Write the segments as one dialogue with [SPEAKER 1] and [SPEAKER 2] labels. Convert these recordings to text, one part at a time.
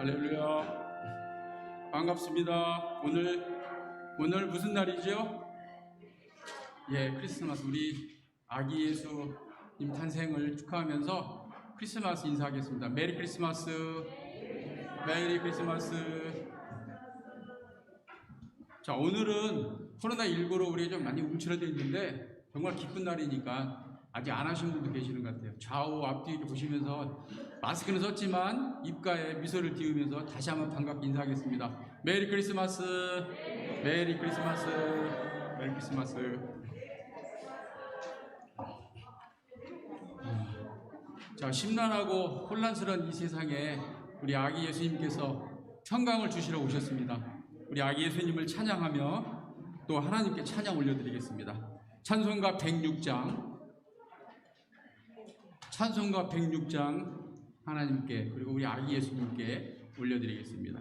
[SPEAKER 1] 할렐루야. 반갑습니다. 오늘 무슨 날이죠? 예, 크리스마스. 우리 아기 예수님 탄생을 축하하면서 크리스마스 인사하겠습니다. 메리 크리스마스. 메리 크리스마스. 자, 오늘은 코로나19로 우리 좀 많이 움츠러져 있는데 정말 기쁜 날이니까 아직 안 하신 분도 계시는 것 같아요. 좌우 앞뒤 이렇게 보시면서 마스크는 썼지만 입가에 미소를 띄우면서 다시 한번 반갑게 인사하겠습니다. 메리 크리스마스. 메리 크리스마스. 메리 크리스마스. 자, 심란하고 혼란스러운 이 세상에 우리 아기 예수님께서 평강을 주시러 오셨습니다. 우리 아기 예수님을 찬양하며 또 하나님께 찬양 올려드리겠습니다. 찬송가 106장 하나님께 그리고 우리 아기 예수님께 올려드리겠습니다.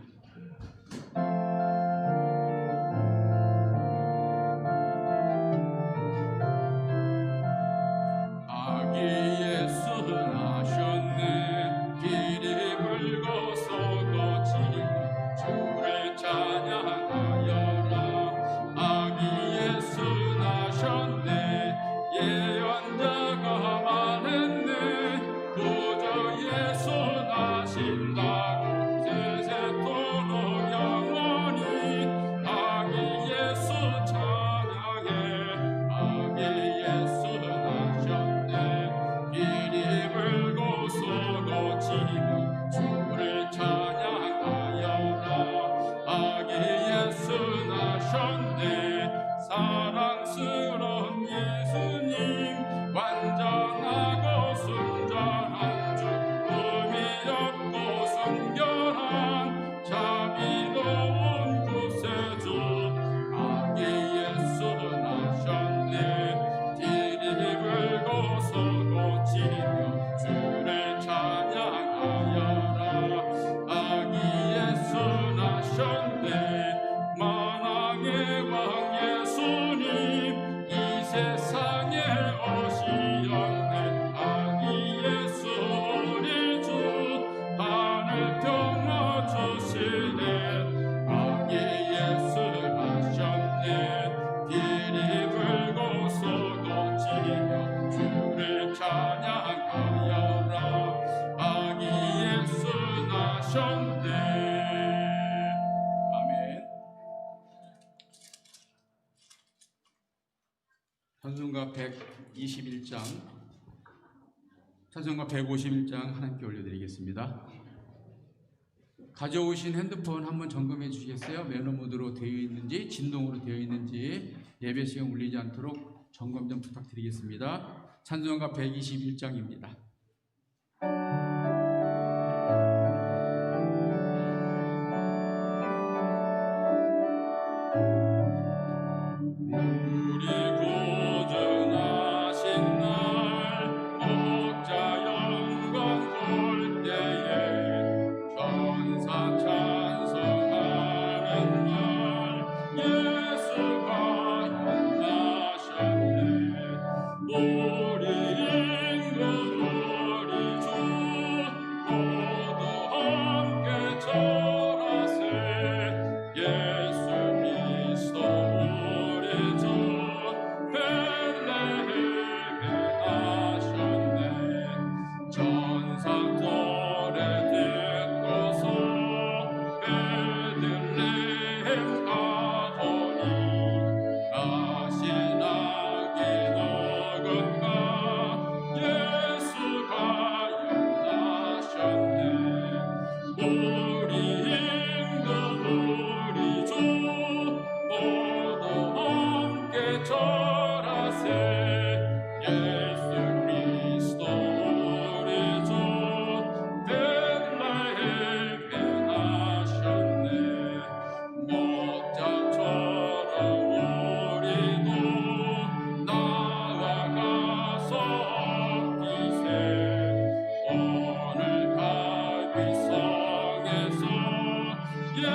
[SPEAKER 1] 아기 예수 나셨네. 길이 붉어서 거친 주를 찬양하여라. 아기 예수 나셨네. 예언자가 말했네. 도저 예수 나신다고 세세토록 영원히 아기 예수 찬양해. 아기 예수 나셨네. 길이 불고서 거치며 주를 찬양하여라. 아기 예수 나셨네. 사랑스러운 예수님 완전하고 순전한 죽음이 없고 순결한 자비로운 구세주 아기 예수 나셨네. 길이 불고서 고치며 주를 찬양하여라. 아기 예수 나셨네. 만왕의 왕 예수님 이 세상에 오시었네. 아기 예수 우리 주 하늘 평화 주시네. 아기 예수 나셨네. 길이 불고서 고치며 주를 찬양하여라. 아기 예수 나셨네. 찬송가 121장, 찬송가 151장 하나님께 올려드리겠습니다. 가져오신 핸드폰 한번 점검해 주시겠어요? 매너 모드로 되어 있는지, 진동으로 되어 있는지 예배 시간 울리지 않도록 점검 좀 부탁드리겠습니다. 찬송가 121장입니다.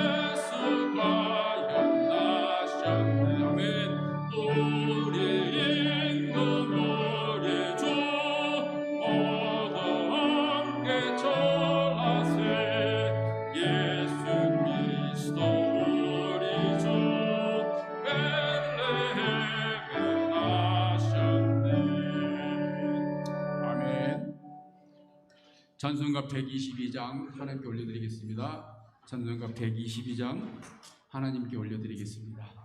[SPEAKER 1] 예수가 연나셨네. 아멘. 찬송가 122장 하나님께 올려드리겠습니다. 찬송가 122장 하나님께 올려드리겠습니다.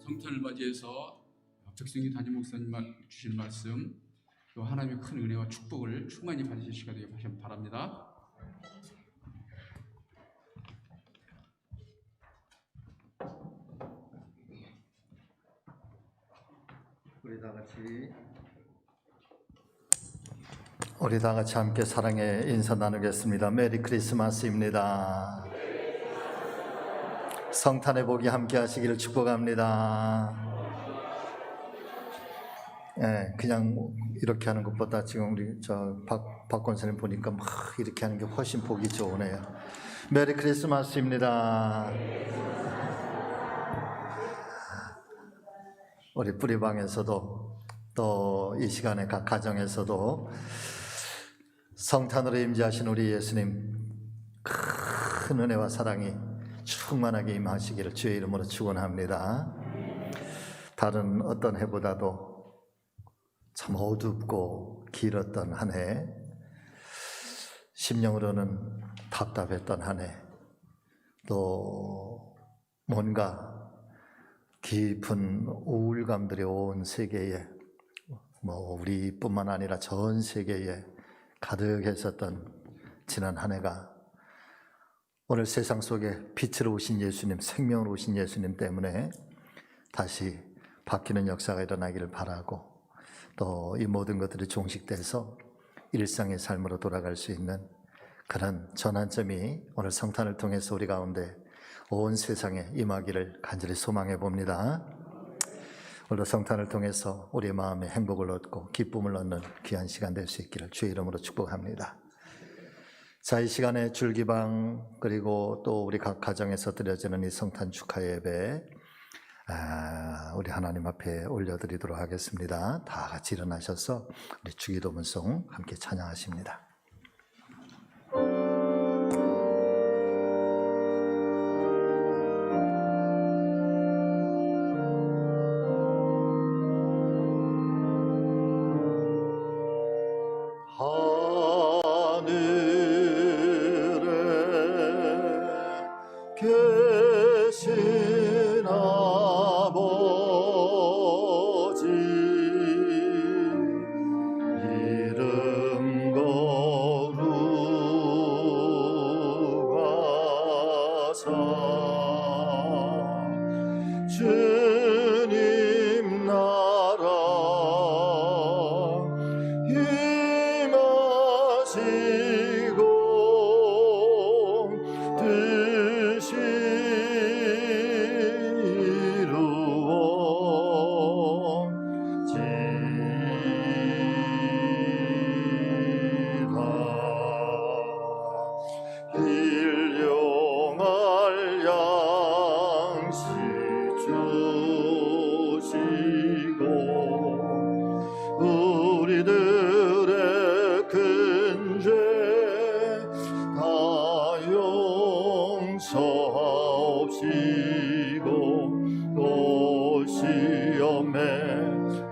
[SPEAKER 1] 성탄을 맞이해서 백승희 담임 목사님 주신 말씀, 또 하나님의 큰 은혜와 축복을 충만히 받으실 시간 되게 바랍니다.
[SPEAKER 2] 우리 다 같이 함께 사랑의 인사 나누겠습니다. 메리 크리스마스입니다. 성탄의 복이 함께 하시기를 축복합니다. 그냥 이렇게 하는 것보다 지금 우리 박 권사님 보니까 막 이렇게 하는 게 훨씬 보기 좋으네요. 메리 크리스마스입니다. 우리 뿌리방에서도 또 이 시간에 각 가정에서도 성탄으로 임재하신 우리 예수님 큰 은혜와 사랑이 충만하게 임하시기를 주의 이름으로 축원합니다. 다른 어떤 해보다도 참 어둡고 길었던 한 해, 심령으로는 답답했던 한 해, 또 뭔가 깊은 우울감들이 온 세계에, 우리뿐만 아니라 전 세계에 가득했었던 지난 한 해가 오늘 세상 속에 빛으로 오신 예수님, 생명으로 오신 예수님 때문에 다시 바뀌는 역사가 일어나기를 바라고, 또 이 모든 것들이 종식돼서 일상의 삶으로 돌아갈 수 있는 그런 전환점이 오늘 성탄을 통해서 우리 가운데 온 세상에 임하기를 간절히 소망해 봅니다. 오늘 성탄을 통해서 우리의 마음에 행복을 얻고 기쁨을 얻는 귀한 시간 될 수 있기를 주의 이름으로 축복합니다. 자, 이 시간에 줄기방 그리고 또 우리 각 가정에서 드려지는 이 성탄 축하 예배, 우리 하나님 앞에 올려드리도록 하겠습니다. 다 같이 일어나셔서 우리 주기도문송 함께 찬양하십니다. 계신 아버지 이름 거룩하사 주님 나라 임하시고 뜻이 일용할 양식 주시고 우리들의 큰 죄 다 용서하옵시고 또 시험에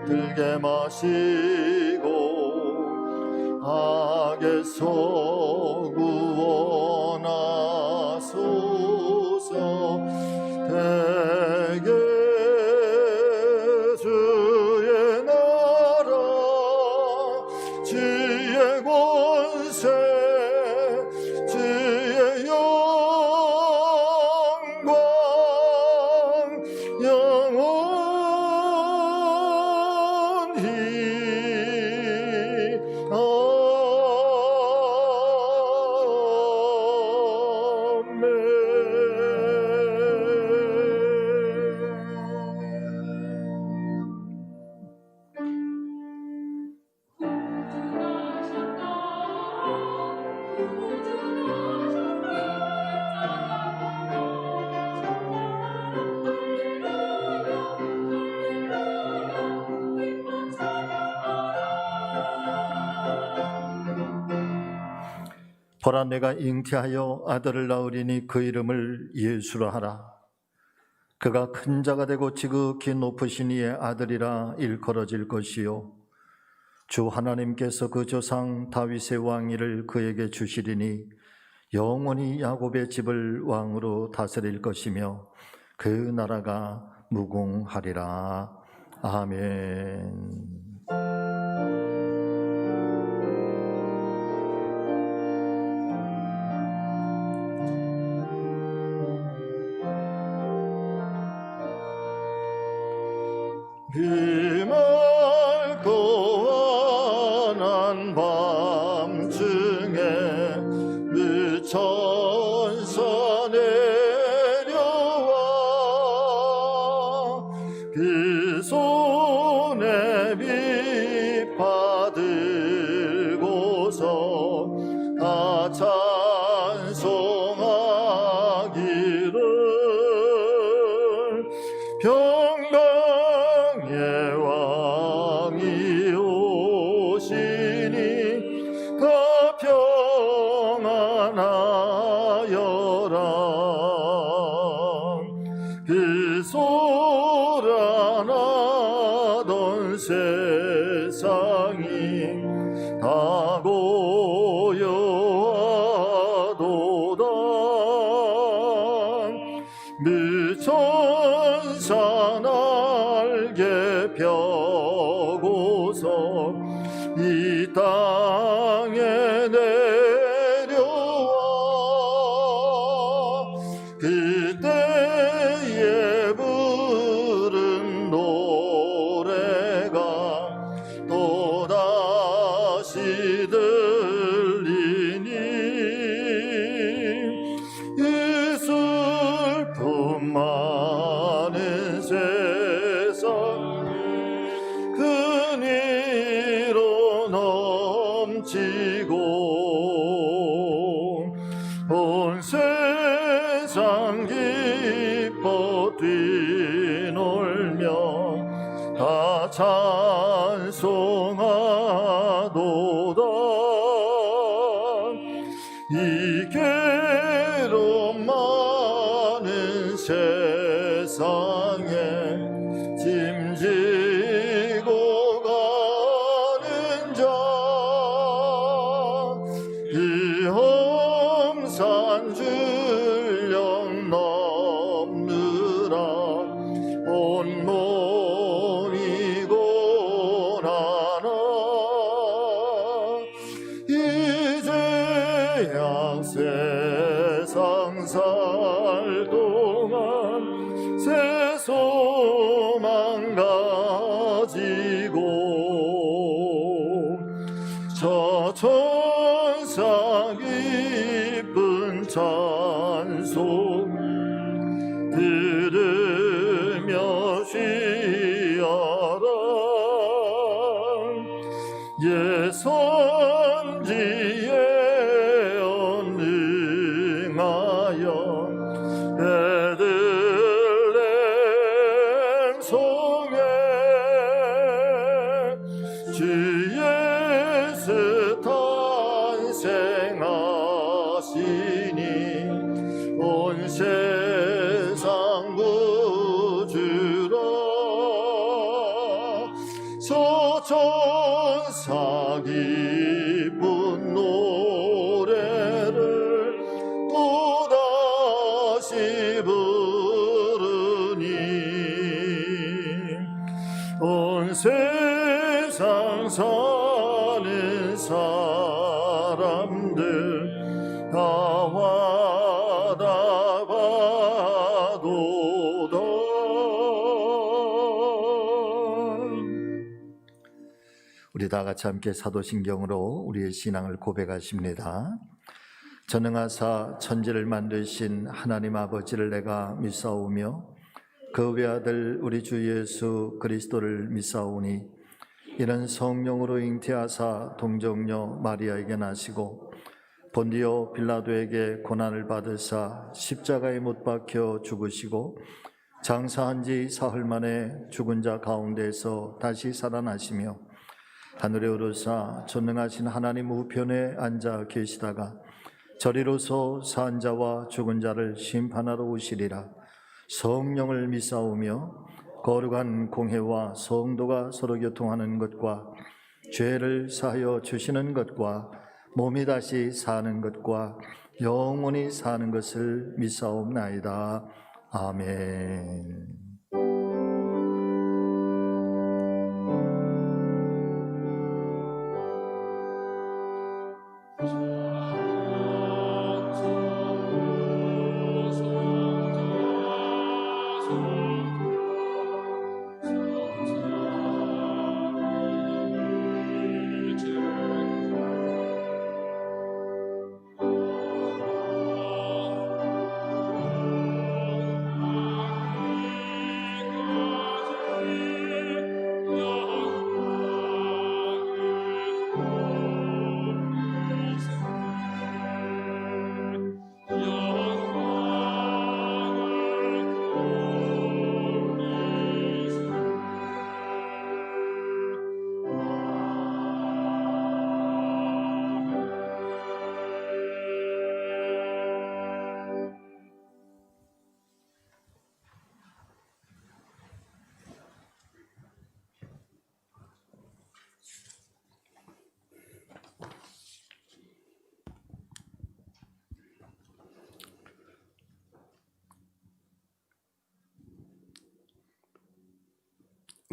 [SPEAKER 2] 들게 마시고 악에서 구원하소서. 대개 주의 나라 주의 권세 주의 영광 영원히 보라 내가 잉태하여 아들을 낳으리니 그 이름을 예수라 하라. 그가 큰 자가 되고 지극히 높으신 이의 아들이라 일컬어질 것이요 주 하나님께서 그 조상 다윗의 왕위를 그에게 주시리니 영원히 야곱의 집을 왕으로 다스릴 것이며 그 나라가 무궁하리라. 아멘. 비맑고 환한 밤중에 천사 내려와 그 손에 빛 받들고서 다 찬송하기를 평강의 왕이 오시니 다 평안하여라. 그 소란하던 세상이 다 고요하리라. 펴고서 이 땅에 내려와 그때에 부른 노래가 또다시 들리니 이 슬픔 많은 세상 근위로 넘치고 온 세상 기뻐 뛰놀며 다 찬송하도다. 이 괴로움 많은 세상에 짐지고 가는 자 이 험산 줄령 넘느라 온몸이 고난하 이제야 세상 살 동안 새 소망 가지고 저 천사 기쁜 찬송 들으며 쉬어라. 예 선지에 언능하여 베들레헴 성에 주 예수 탄생하시니 온 세상 구주라. 서천사 기쁜 노래를 또다시 부르니 온 세상 사는 사람들 다 와다봐도다. 우리 다 같이 함께 사도신경으로 우리의 신앙을 고백하십니다. 전능하사 천지를 만드신 하나님 아버지를 내가 믿사오며 그 외아들 우리 주 예수 그리스도를 믿사오니 이는 성령으로 잉태하사 동정녀 마리아에게 나시고 본디오 빌라도에게 고난을 받으사 십자가에 못 박혀 죽으시고 장사한 지 사흘 만에 죽은 자 가운데서 다시 살아나시며 하늘에 오르사 전능하신 하나님 우편에 앉아 계시다가 저리로서 산 자와 죽은 자를 심판하러 오시리라. 성령을 믿사오며 거룩한 공회와 성도가 서로 교통하는 것과 죄를 사하여 주시는 것과 몸이 다시 사는 것과 영원히 사는 것을 믿사옵나이다. 아멘.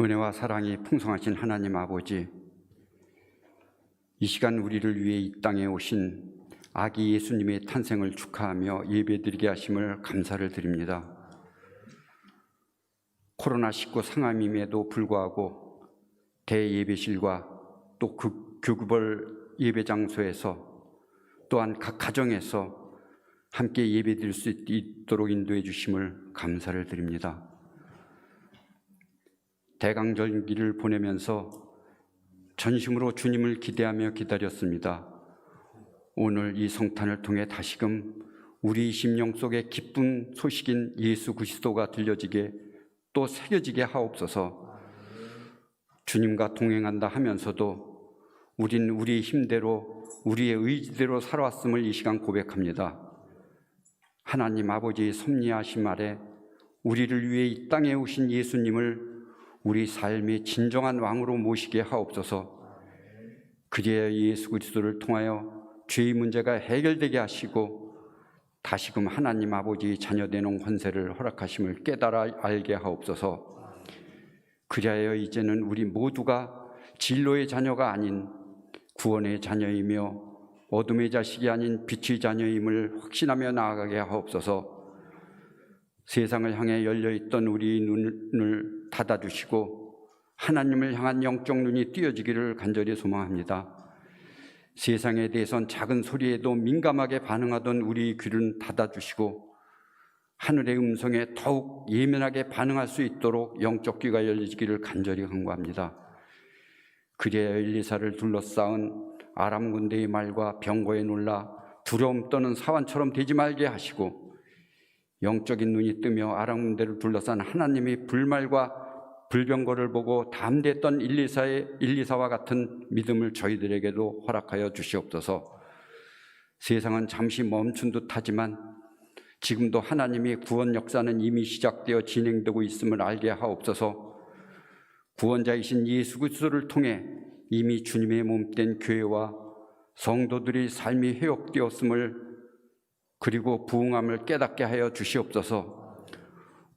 [SPEAKER 3] 은혜와 사랑이 풍성하신 하나님 아버지, 이 시간 우리를 위해 이 땅에 오신 아기 예수님의 탄생을 축하하며 예배드리게 하심을 감사를 드립니다. 코로나19 상황임에도 불구하고 대예배실과 또 교구별 예배 장소에서 또한 각 가정에서 함께 예배드릴 수 있도록 인도해 주심을 감사를 드립니다. 대강절기를 보내면서 전심으로 주님을 기대하며 기다렸습니다. 오늘 이 성탄을 통해 다시금 우리 심령 속에 기쁜 소식인 예수 그리스도가 들려지게 또 새겨지게 하옵소서. 주님과 동행한다 하면서도 우린 우리의 힘대로 우리의 의지대로 살아왔음을 이 시간 고백합니다. 하나님 아버지의 섭리하심 아래 우리를 위해 이 땅에 오신 예수님을 우리 삶의 진정한 왕으로 모시게 하옵소서. 그리하여 예수 그리스도를 통하여 죄의 문제가 해결되게 하시고 다시금 하나님 아버지의 자녀되는 권세를 허락하심을 깨달아 알게 하옵소서. 그리하여 이제는 우리 모두가 진로의 자녀가 아닌 구원의 자녀이며 어둠의 자식이 아닌 빛의 자녀임을 확신하며 나아가게 하옵소서. 세상을 향해 열려있던 우리 눈을 닫아주시고 하나님을 향한 영적 눈이 띄어지기를 간절히 소망합니다. 세상에 대해선 작은 소리에도 민감하게 반응하던 우리 귀를 닫아주시고 하늘의 음성에 더욱 예민하게 반응할 수 있도록 영적 귀가 열리기를 간절히 간구합니다. 그리하여 엘리사를 둘러싸은 아람 군대의 말과 병거에 놀라 두려움 떠는 사환처럼 되지 말게 하시고 영적인 눈이 뜨며 아람 군대를 둘러싼 하나님의 불말과 불병거를 보고 담대했던 엘리사와 같은 믿음을 저희들에게도 허락하여 주시옵소서. 세상은 잠시 멈춘 듯하지만 지금도 하나님의 구원 역사는 이미 시작되어 진행되고 있음을 알게 하옵소서. 구원자이신 예수 그리스도를 통해 이미 주님의 몸된 교회와 성도들의 삶이 회복되었음을 그리고 부흥함을 깨닫게 하여 주시옵소서.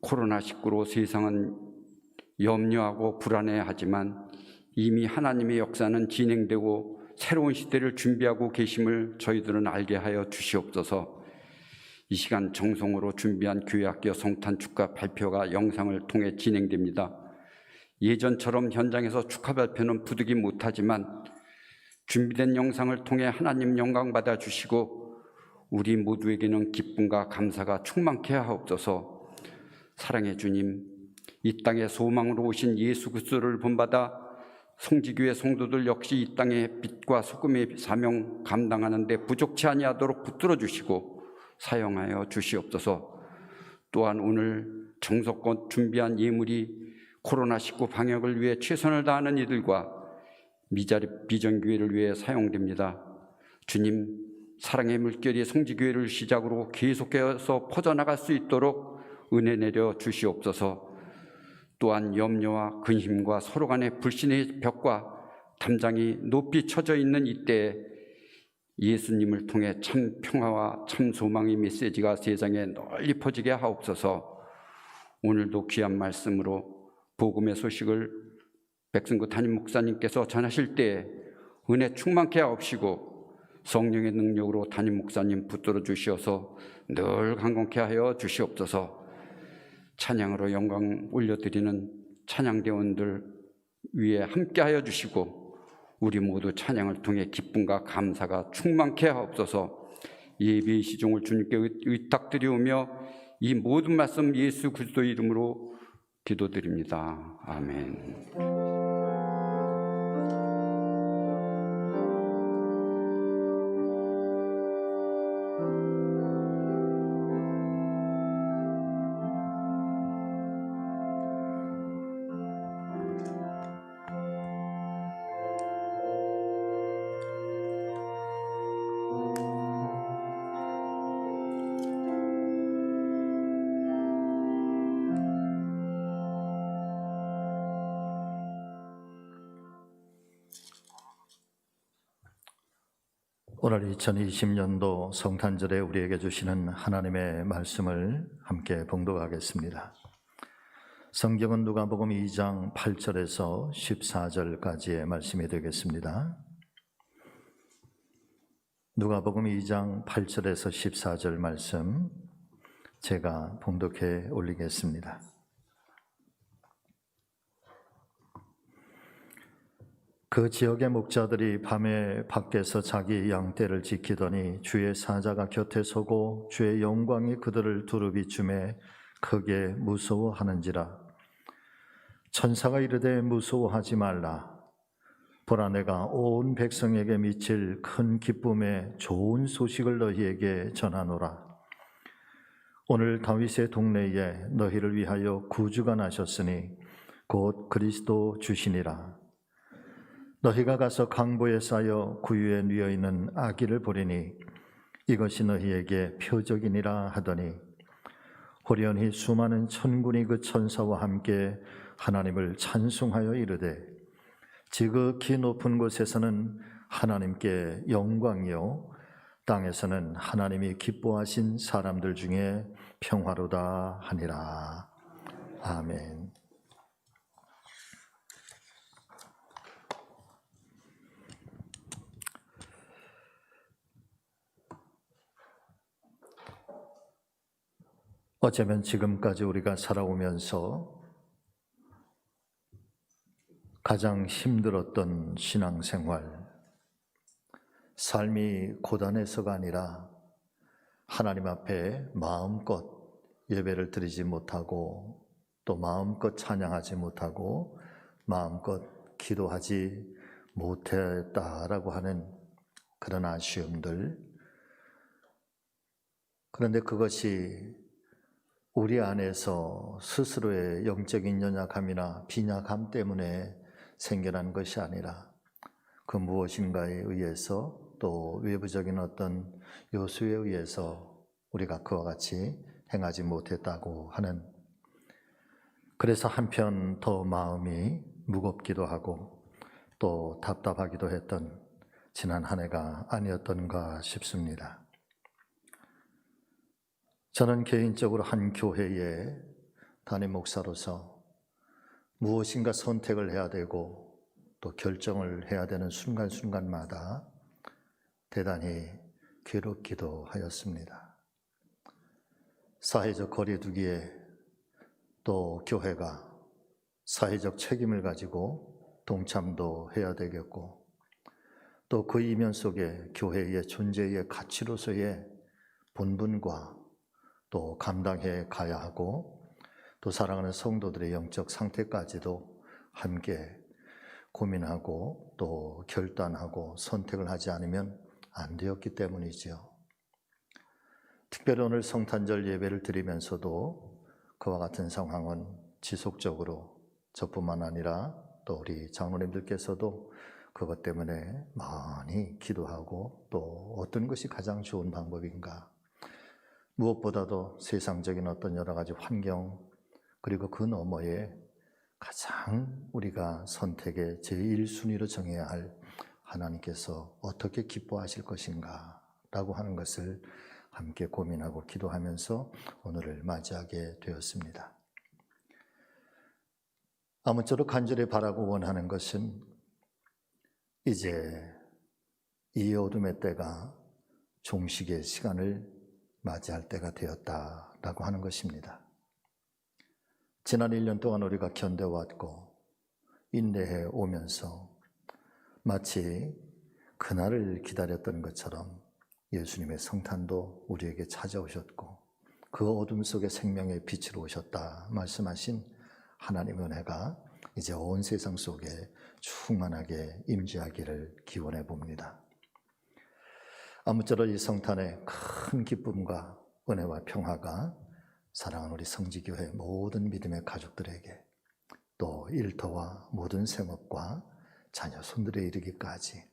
[SPEAKER 3] 코로나19로 세상은 염려하고 불안해하지만 이미 하나님의 역사는 진행되고 새로운 시대를 준비하고 계심을 저희들은 알게 하여 주시옵소서. 이 시간 정성으로 준비한 교회학교 성탄 축가 발표가 영상을 통해 진행됩니다. 예전처럼 현장에서 축하 발표는 부득이 못하지만 준비된 영상을 통해 하나님 영광 받아 주시고 우리 모두에게는 기쁨과 감사가 충만케 하옵소서. 사랑의 주님, 이 땅에 소망으로 오신 예수 그리스도를 본받아 성지교회 성도들 역시 이 땅의 빛과 소금의 사명 감당하는 데 부족치 아니하도록 붙들어 주시고 사용하여 주시옵소서. 또한 오늘 정성껏 준비한 예물이 코로나19 방역을 위해 최선을 다하는 이들과 미자립 비전교회를 위해 사용됩니다. 주님, 사랑의 물결이 성지교회를 시작으로 계속해서 퍼져나갈 수 있도록 은혜 내려 주시옵소서. 또한 염려와 근심과 서로 간의 불신의 벽과 담장이 높이 쳐져 있는 이때에 예수님을 통해 참 평화와 참 소망의 메시지가 세상에 널리 퍼지게 하옵소서. 오늘도 귀한 말씀으로 복음의 소식을 백승구 담임 목사님께서 전하실 때에 은혜 충만케 하옵시고 성령의 능력으로 담임 목사님 붙들어 주시어서 늘 강건케 하여 주시옵소서. 찬양으로 영광 올려드리는 찬양대원들 위에 함께하여 주시고 우리 모두 찬양을 통해 기쁨과 감사가 충만케 하옵소서. 예배의 시종을 주님께 의탁드리오며 이 모든 말씀 예수 그리스도 이름으로 기도드립니다. 아멘.
[SPEAKER 2] 오늘 2020년도 성탄절에 우리에게 주시는 하나님의 말씀을 함께 봉독하겠습니다. 성경은 누가복음 2장 8절에서 14절까지의 말씀이 되겠습니다. 누가복음 2장 8절에서 14절 말씀 제가 봉독해 올리겠습니다. 그 지역의 목자들이 밤에 밖에서 자기 양떼를 지키더니 주의 사자가 곁에 서고 주의 영광이 그들을 두루비춤에 크게 무서워하는지라. 천사가 이르되 무서워하지 말라. 보라, 내가 온 백성에게 미칠 큰 기쁨의 좋은 소식을 너희에게 전하노라. 오늘 다윗의 동네에 너희를 위하여 구주가 나셨으니 곧 그리스도 주시니라. 너희가 가서 강보에 쌓여 구유에 누워 있는 아기를 보리니 이것이 너희에게 표적이니라 하더니 호련히 수많은 천군이 그 천사와 함께 하나님을 찬송하여 이르되 지극히 높은 곳에서는 하나님께 영광이요 땅에서는 하나님이 기뻐하신 사람들 중에 평화로다 하니라. 아멘. 어쩌면 지금까지 우리가 살아오면서 가장 힘들었던 신앙생활, 삶이 고단해서가 아니라 하나님 앞에 마음껏 예배를 드리지 못하고 또 마음껏 찬양하지 못하고 마음껏 기도하지 못했다라고 하는 그런 아쉬움들. 그런데 그것이 우리 안에서 스스로의 영적인 연약함이나 빈약함 때문에 생겨난 것이 아니라 그 무엇인가에 의해서 또 외부적인 어떤 요소에 의해서 우리가 그와 같이 행하지 못했다고 하는, 그래서 한편 더 마음이 무겁기도 하고 또 답답하기도 했던 지난 한 해가 아니었던가 싶습니다. 저는 개인적으로 한 교회의 담임 목사로서 무엇인가 선택을 해야 되고 또 결정을 해야 되는 순간순간마다 대단히 괴롭기도 하였습니다. 사회적 거리두기에 또 교회가 사회적 책임을 가지고 동참도 해야 되겠고 또 그 이면 속에 교회의 존재의 가치로서의 본분과 또 감당해 가야 하고 또 사랑하는 성도들의 영적 상태까지도 함께 고민하고 또 결단하고 선택을 하지 않으면 안 되었기 때문이지요. 특별히 오늘 성탄절 예배를 드리면서도 그와 같은 상황은 지속적으로 저뿐만 아니라 또 우리 장로님들께서도 그것 때문에 많이 기도하고 또 어떤 것이 가장 좋은 방법인가, 무엇보다도 세상적인 어떤 여러 가지 환경 그리고 그 너머에 가장 우리가 선택의 제1순위로 정해야 할 하나님께서 어떻게 기뻐하실 것인가 라고 하는 것을 함께 고민하고 기도하면서 오늘을 맞이하게 되었습니다. 아무쪼록 간절히 바라고 원하는 것은 이제 이 어둠의 때가 종식의 시간을 맞이할 때가 되었다라고 하는 것입니다. 지난 1년 동안 우리가 견뎌왔고 인내해 오면서 마치 그날을 기다렸던 것처럼 예수님의 성탄도 우리에게 찾아오셨고 그 어둠 속에 생명의 빛으로 오셨다 말씀하신 하나님의 은혜가 이제 온 세상 속에 충만하게 임재하기를 기원해 봅니다. 아무쪼록 이 성탄의 큰 기쁨과 은혜와 평화가 사랑하는 우리 성지교회 모든 믿음의 가족들에게 또 일터와 모든 생업과 자녀 손들에 이르기까지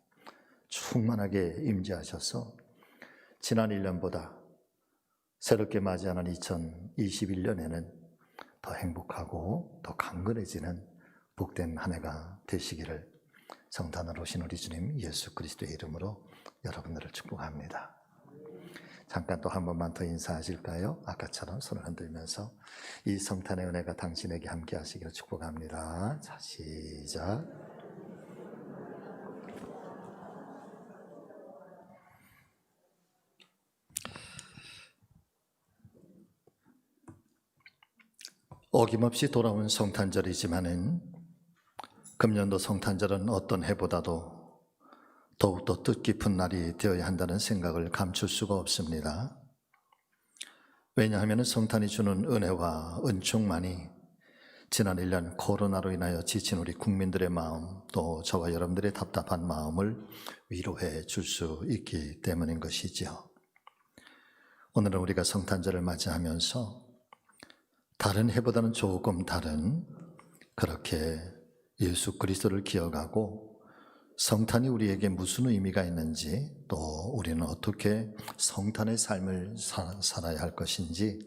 [SPEAKER 2] 충만하게 임재하셔서 지난 1년보다 새롭게 맞이하는 2021년에는 더 행복하고 더 강건해지는 복된 한 해가 되시기를 성탄으로 오신 우리 주님 예수 그리스도의 이름으로 여러분들을 축복합니다. 잠깐 또 한 번만 더 인사하실까요? 아까처럼 손을 흔들면서 이 성탄의 은혜가 당신에게 함께 하시기를 축복합니다. 자, 시작. 어김없이 돌아온 성탄절이지만은 금년도 성탄절은 어떤 해보다도 더욱더 뜻깊은 날이 되어야 한다는 생각을 감출 수가 없습니다. 왜냐하면 성탄이 주는 은혜와 은총만이 지난 1년 코로나로 인하여 지친 우리 국민들의 마음, 또 저와 여러분들의 답답한 마음을 위로해 줄 수 있기 때문인 것이죠. 오늘은 우리가 성탄절을 맞이하면서 다른 해보다는 조금 다른 그렇게 예수 그리스도를 기억하고 성탄이 우리에게 무슨 의미가 있는지, 또 우리는 어떻게 성탄의 삶을 살아야 할 것인지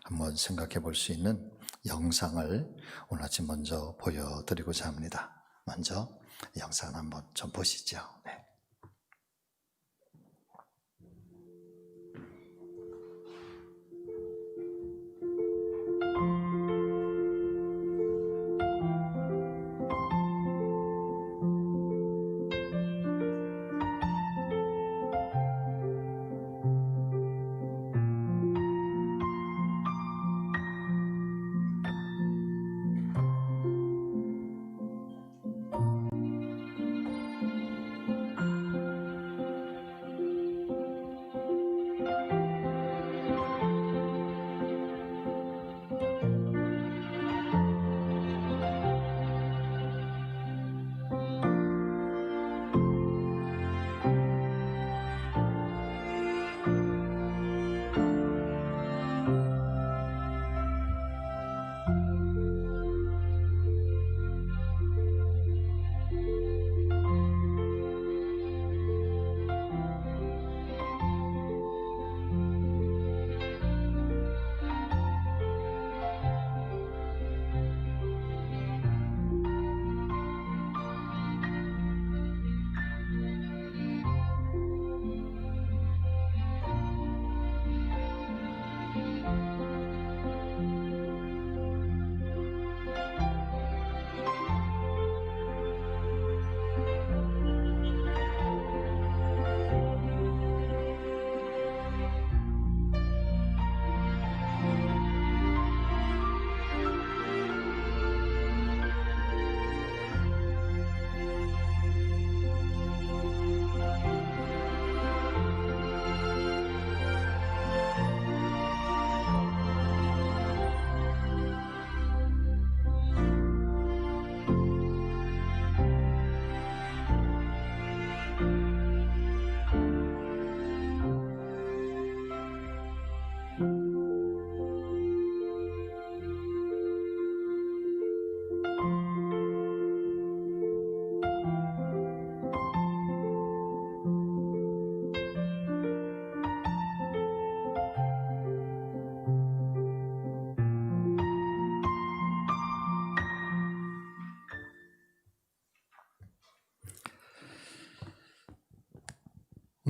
[SPEAKER 2] 한번 생각해 볼 수 있는 영상을 오늘 아침 먼저 보여드리고자 합니다. 먼저 영상 한번 좀 보시죠. 네.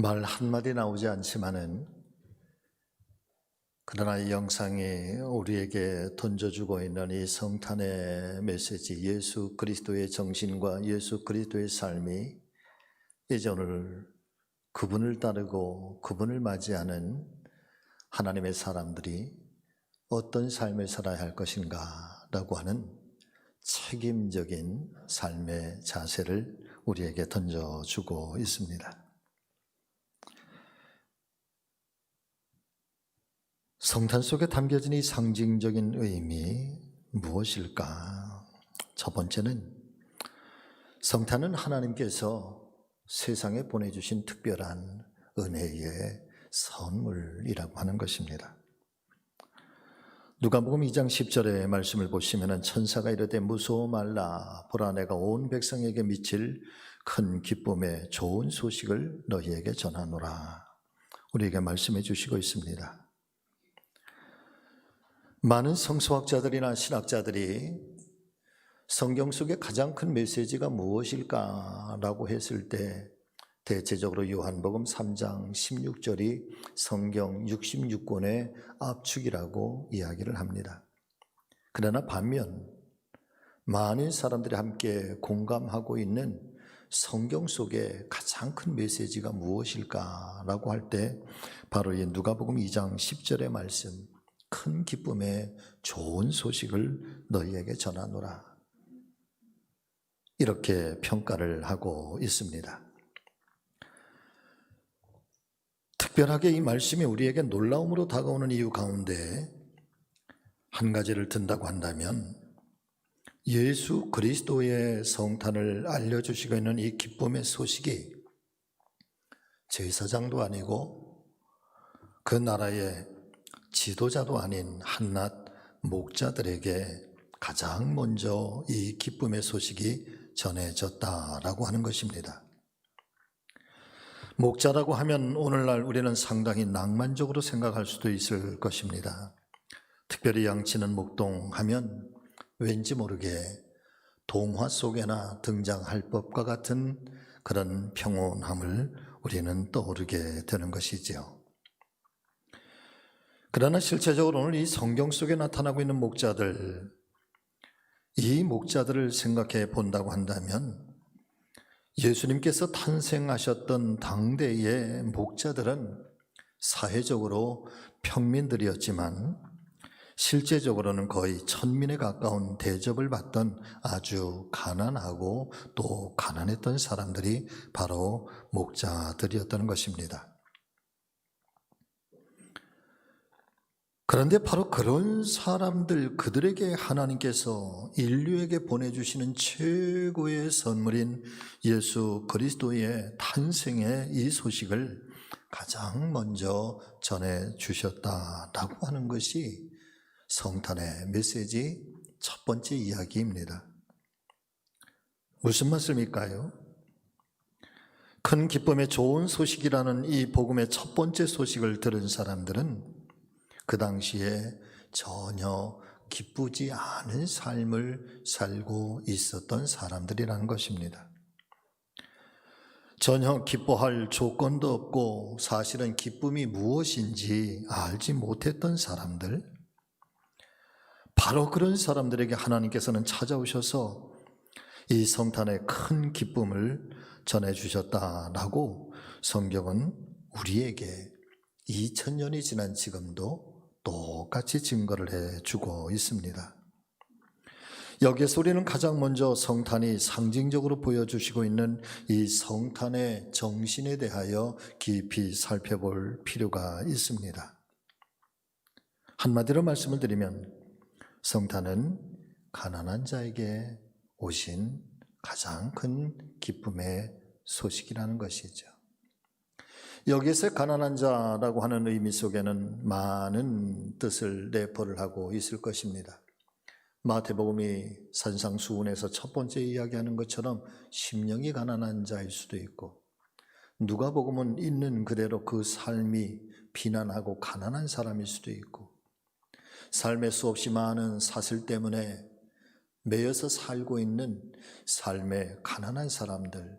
[SPEAKER 2] 말 한마디 나오지 않지만은 그러나 이 영상이 우리에게 던져주고 있는 이 성탄의 메시지, 예수 그리스도의 정신과 예수 그리스도의 삶이 이제 오늘 그분을 따르고 그분을 맞이하는 하나님의 사람들이 어떤 삶을 살아야 할 것인가 라고 하는 책임적인 삶의 자세를 우리에게 던져주고 있습니다. 성탄 속에 담겨진 이 상징적인 의미 무엇일까? 첫 번째는 성탄은 하나님께서 세상에 보내주신 특별한 은혜의 선물이라고 하는 것입니다. 누가복음 2장 10절의 말씀을 보시면 천사가 이르되 무서워 말라 보라 내가 온 백성에게 미칠 큰 기쁨의 좋은 소식을 너희에게 전하노라. 우리에게 말씀해 주시고 있습니다. 많은 성서학자들이나 신학자들이 성경 속의 가장 큰 메시지가 무엇일까라고 했을 때 대체적으로 요한복음 3장 16절이 성경 66권의 압축이라고 이야기를 합니다. 그러나 반면 많은 사람들이 함께 공감하고 있는 성경 속에 가장 큰 메시지가 무엇일까라고 할 때 바로 이 누가복음 2장 10절의 말씀, 큰 기쁨의 좋은 소식을 너희에게 전하노라, 이렇게 평가를 하고 있습니다. 특별하게 이 말씀이 우리에게 놀라움으로 다가오는 이유 가운데 한 가지를 든다고 한다면, 예수 그리스도의 성탄을 알려주시고 있는 이 기쁨의 소식이 제사장도 아니고 그 나라의 지도자도 아닌 한낱 목자들에게 가장 먼저 이 기쁨의 소식이 전해졌다라고 하는 것입니다. 목자라고 하면 오늘날 우리는 상당히 낭만적으로 생각할 수도 있을 것입니다. 특별히 양치는 목동하면 왠지 모르게 동화 속에나 등장할 법과 같은 그런 평온함을 우리는 떠오르게 되는 것이지요. 그러나 실제적으로 오늘 이 성경 속에 나타나고 있는 목자들, 이 목자들을 생각해 본다고 한다면 예수님께서 탄생하셨던 당대의 목자들은 사회적으로 평민들이었지만 실제적으로는 거의 천민에 가까운 대접을 받던 아주 가난하고 또 가난했던 사람들이 바로 목자들이었다는 것입니다. 그런데 바로 그런 사람들, 그들에게 하나님께서 인류에게 보내주시는 최고의 선물인 예수 그리스도의 탄생의 이 소식을 가장 먼저 전해주셨다라고 하는 것이 성탄의 메시지 첫 번째 이야기입니다. 무슨 말씀일까요? 큰 기쁨의 좋은 소식이라는 이 복음의 첫 번째 소식을 들은 사람들은 그 당시에 전혀 기쁘지 않은 삶을 살고 있었던 사람들이라는 것입니다. 전혀 기뻐할 조건도 없고 사실은 기쁨이 무엇인지 알지 못했던 사람들, 바로 그런 사람들에게 하나님께서는 찾아오셔서 이 성탄의 큰 기쁨을 전해주셨다라고 성경은 우리에게 2000년이 지난 지금도 똑같이 증거를 해주고 있습니다. 여기에서 우리는 가장 먼저 성탄이 상징적으로 보여주시고 있는 이 성탄의 정신에 대하여 깊이 살펴볼 필요가 있습니다. 한마디로 말씀을 드리면 성탄은 가난한 자에게 오신 가장 큰 기쁨의 소식이라는 것이죠. 여기에서 가난한 자라고 하는 의미 속에는 많은 뜻을 내포를 하고 있을 것입니다. 마태복음이 산상수훈에서 첫 번째 이야기하는 것처럼 심령이 가난한 자일 수도 있고, 누가복음은 있는 그대로 그 삶이 비난하고 가난한 사람일 수도 있고, 삶에 수없이 많은 사슬 때문에 매여서 살고 있는 삶의 가난한 사람들,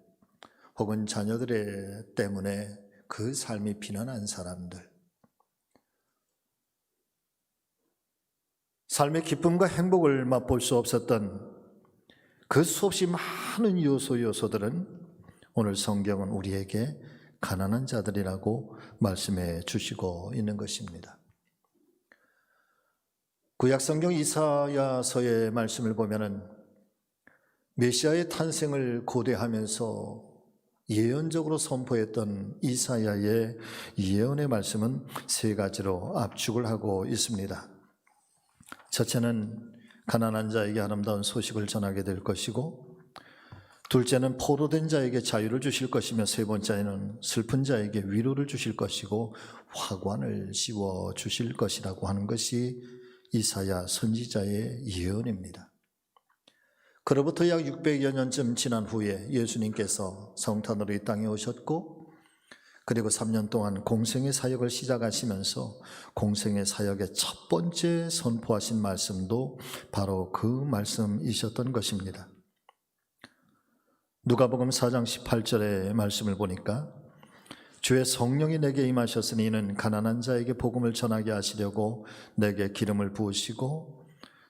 [SPEAKER 2] 혹은 자녀들 때문에 그 삶이 비난한 사람들, 삶의 기쁨과 행복을 맛볼 수 없었던 그 수없이 많은 요소들은 오늘 성경은 우리에게 가난한 자들이라고 말씀해 주시고 있는 것입니다. 구약성경 이사야서의 말씀을 보면은 메시아의 탄생을 고대하면서 예언적으로 선포했던 이사야의 예언의 말씀은 세 가지로 압축을 하고 있습니다. 첫째는 가난한 자에게 아름다운 소식을 전하게 될 것이고, 둘째는 포로된 자에게 자유를 주실 것이며, 세 번째는 슬픈 자에게 위로를 주실 것이고 화관을 씌워 주실 것이라고 하는 것이 이사야 선지자의 예언입니다. 그로부터 약 600여 년쯤 지난 후에 예수님께서 성탄으로 이 땅에 오셨고, 그리고 3년 동안 공생의 사역을 시작하시면서 공생의 사역의 첫 번째 선포하신 말씀도 바로 그 말씀이셨던 것입니다. 누가복음 4장 18절의 말씀을 보니까 주의 성령이 내게 임하셨으니 이는 가난한 자에게 복음을 전하게 하시려고 내게 기름을 부으시고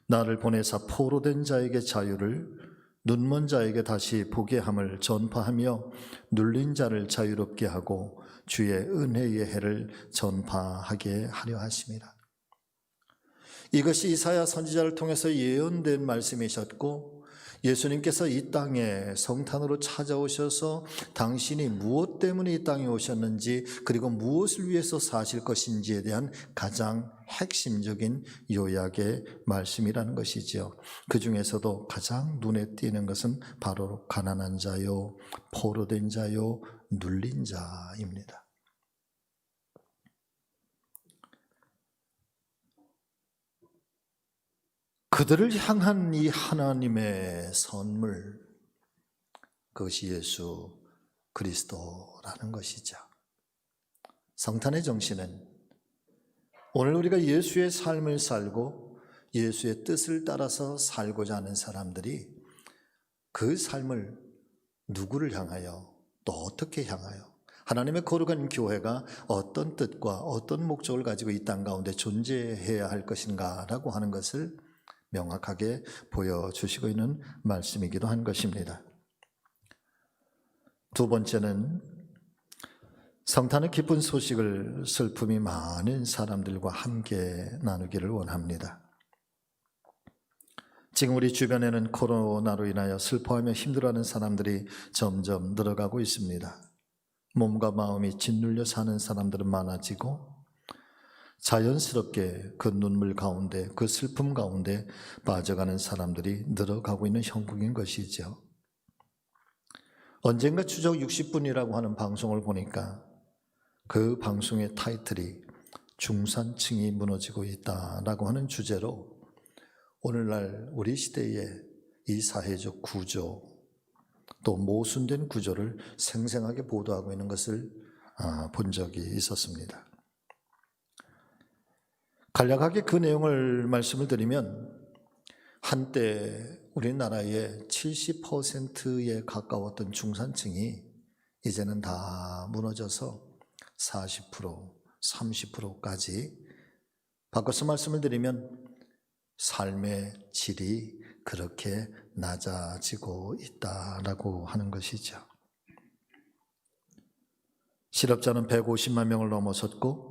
[SPEAKER 2] 나를 보내사 포로된 자에게 자유를, 눈먼 자에게 다시 보게 함을 전파하며 눌린 자를 자유롭게 하고 주의 은혜의 해를 전파하게 하려 하심이라. 이것이 이사야 선지자를 통해서 예언된 말씀이셨고, 예수님께서 이 땅에 성탄으로 찾아오셔서 당신이 무엇 때문에 이 땅에 오셨는지, 그리고 무엇을 위해서 사실 것인지에 대한 가장 핵심적인 요약의 말씀이라는 것이지요. 그 중에서도 가장 눈에 띄는 것은 바로 가난한 자요, 포로된 자요, 눌린 자입니다. 그들을 향한 이 하나님의 선물, 그것이 예수 그리스도라는 것이죠. 성탄의 정신은 오늘 우리가 예수의 삶을 살고 예수의 뜻을 따라서 살고자 하는 사람들이 그 삶을 누구를 향하여, 또 어떻게 향하여, 하나님의 거룩한 교회가 어떤 뜻과 어떤 목적을 가지고 이 땅 가운데 존재해야 할 것인가 라고 하는 것을 명확하게 보여주시고 있는 말씀이기도 한 것입니다. 두 번째는 성탄의 기쁜 소식을 슬픔이 많은 사람들과 함께 나누기를 원합니다. 지금 우리 주변에는 코로나로 인하여 슬퍼하며 힘들어하는 사람들이 점점 늘어가고 있습니다. 몸과 마음이 짓눌려 사는 사람들은 많아지고, 자연스럽게 그 눈물 가운데, 그 슬픔 가운데 빠져가는 사람들이 늘어가고 있는 형국인 것이죠. 언젠가 추적 60분이라고 하는 방송을 보니까 그 방송의 타이틀이 중산층이 무너지고 있다라고 하는 주제로 오늘날 우리 시대의 이 사회적 구조, 또 모순된 구조를 생생하게 보도하고 있는 것을 본 적이 있었습니다. 간략하게 그 내용을 말씀을 드리면, 한때 우리나라의 70%에 가까웠던 중산층이 이제는 다 무너져서 40%, 30%까지, 바꿔서 말씀을 드리면 삶의 질이 그렇게 낮아지고 있다라고 하는 것이죠. 실업자는 150만 명을 넘어섰고,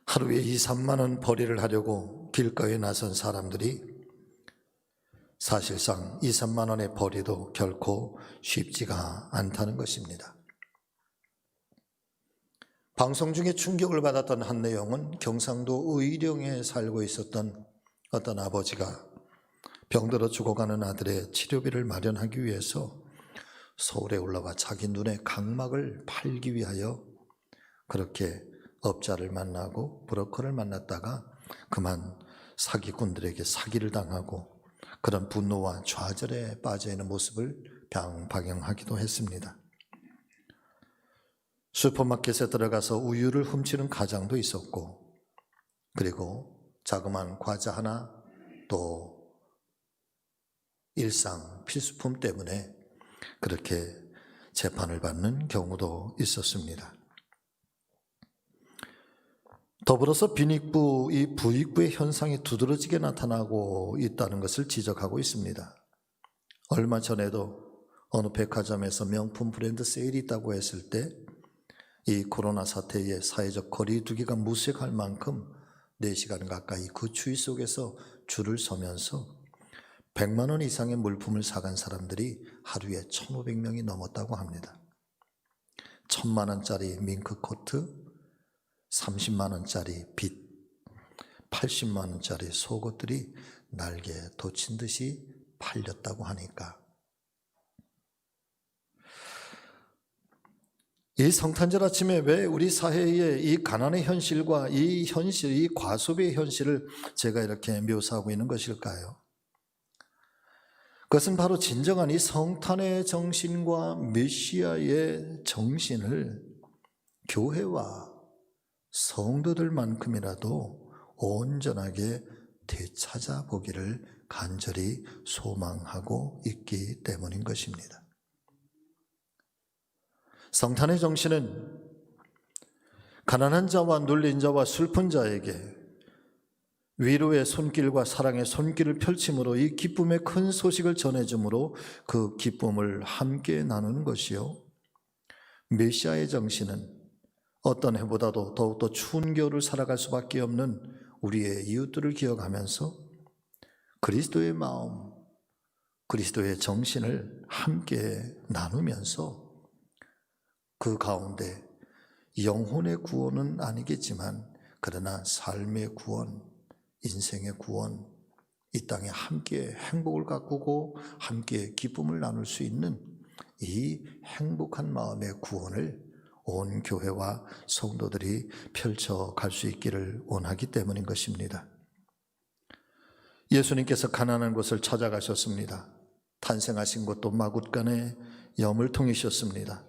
[SPEAKER 2] 하루에 2, 3만 원 벌이를 하려고 길가에 나선 사람들이 사실상 2, 3만 원의 벌이도 결코 쉽지가 않다는 것입니다. 방송 중에 충격을 받았던 한 내용은 경상도 의령에 살고 있었던 어떤 아버지가 병들어 죽어가는 아들의 치료비를 마련하기 위해서 서울에 올라와 자기 눈의 각막을 팔기 위하여 그렇게 업자를 만나고 브로커를 만났다가 그만 사기꾼들에게 사기를 당하고 그런 분노와 좌절에 빠져있는 모습을 방영하기도 했습니다. 슈퍼마켓에 들어가서 우유를 훔치는 가장도 있었고, 그리고 자그마한 과자 하나, 또 일상 필수품 때문에 그렇게 재판을 받는 경우도 있었습니다. 더불어서 빈익부, 이 부익부의 현상이 두드러지게 나타나고 있다는 것을 지적하고 있습니다. 얼마 전에도 어느 백화점에서 명품 브랜드 세일이 있다고 했을 때 이 코로나 사태에 사회적 거리두기가 무색할 만큼 4시간 가까이 그 추위 속에서 줄을 서면서 100만 원 이상의 물품을 사간 사람들이 하루에 1,500명이 넘었다고 합니다. 1,000만 원짜리 밍크 코트, 30만 원짜리 빗, 80만 원짜리 속옷들이 날개 돋친 듯이 팔렸다고 하니까, 이 성탄절 아침에 왜 우리 사회의 이 가난의 현실과 이 현실, 이 과소비의 현실을 제가 이렇게 묘사하고 있는 것일까요? 그것은 바로 진정한 이 성탄의 정신과 메시아의 정신을 교회와 성도들만큼이라도 온전하게 되찾아 보기를 간절히 소망하고 있기 때문인 것입니다. 성탄의 정신은 가난한 자와 눌린 자와 슬픈 자에게 위로의 손길과 사랑의 손길을 펼침으로 이 기쁨의 큰 소식을 전해줌으로 그 기쁨을 함께 나누는 것이요, 메시아의 정신은 어떤 해보다도 더욱더 추운 겨울을 살아갈 수밖에 없는 우리의 이웃들을 기억하면서 그리스도의 마음, 그리스도의 정신을 함께 나누면서 그 가운데 영혼의 구원은 아니겠지만 그러나 삶의 구원, 인생의 구원, 이 땅에 함께 행복을 가꾸고 함께 기쁨을 나눌 수 있는 이 행복한 마음의 구원을 온 교회와 성도들이 펼쳐갈 수 있기를 원하기 때문인 것입니다. 예수님께서 가난한 곳을 찾아가셨습니다. 탄생하신 곳도 마굿간의 여물통이셨습니다.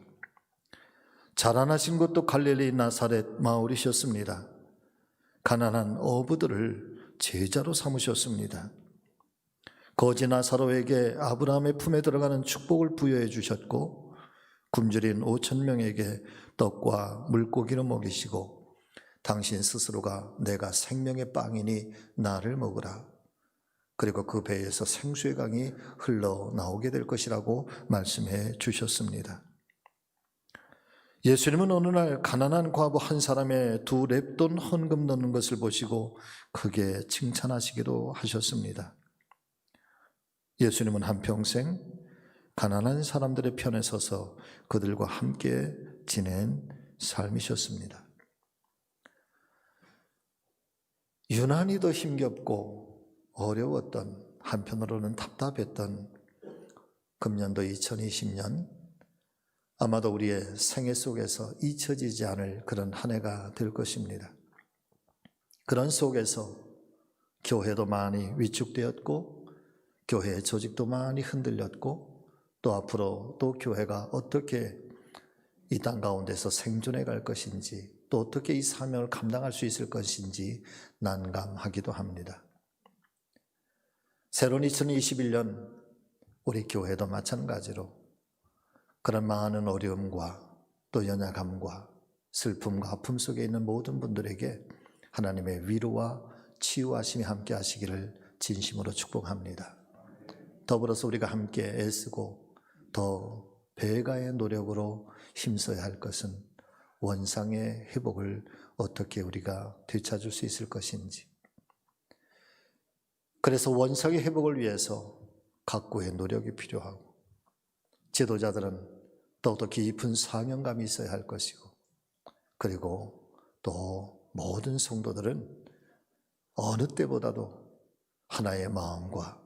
[SPEAKER 2] 자라나신 곳도 갈릴리 나사렛 마을이셨습니다. 가난한 어부들을 제자로 삼으셨습니다. 거지 나사로에게 아브라함의 품에 들어가는 축복을 부여해 주셨고, 굶주린 5,000명에게 떡과 물고기를 먹이시고, 당신 스스로가 내가 생명의 빵이니 나를 먹으라, 그리고 그 배에서 생수의 강이 흘러나오게 될 것이라고 말씀해 주셨습니다. 예수님은 어느 날 가난한 과부 한 사람의 2렙돈 헌금 넣는 것을 보시고 크게 칭찬하시기도 하셨습니다. 예수님은 한평생 가난한 사람들의 편에 서서 그들과 함께 지낸 삶이셨습니다. 유난히도 힘겹고 어려웠던, 한편으로는 답답했던 금년도 2020년, 아마도 우리의 생애 속에서 잊혀지지 않을 그런 한 해가 될 것입니다. 그런 속에서 교회도 많이 위축되었고, 교회의 조직도 많이 흔들렸고, 또 앞으로 또 교회가 어떻게 이 땅 가운데서 생존해 갈 것인지, 또 어떻게 이 사명을 감당할 수 있을 것인지 난감하기도 합니다. 새로운 2021년 우리 교회도 마찬가지로 그런 많은 어려움과 또 연약함과 슬픔과 아픔 속에 있는 모든 분들에게 하나님의 위로와 치유하심이 함께 하시기를 진심으로 축복합니다. 더불어서 우리가 함께 애쓰고 더 배가의 노력으로 힘써야 할 것은 원상의 회복을 어떻게 우리가 되찾을 수 있을 것인지, 그래서 원상의 회복을 위해서 각고의 노력이 필요하고, 지도자들은 더욱더 깊은 사명감이 있어야 할 것이고, 그리고 또 모든 성도들은 어느 때보다도 하나의 마음과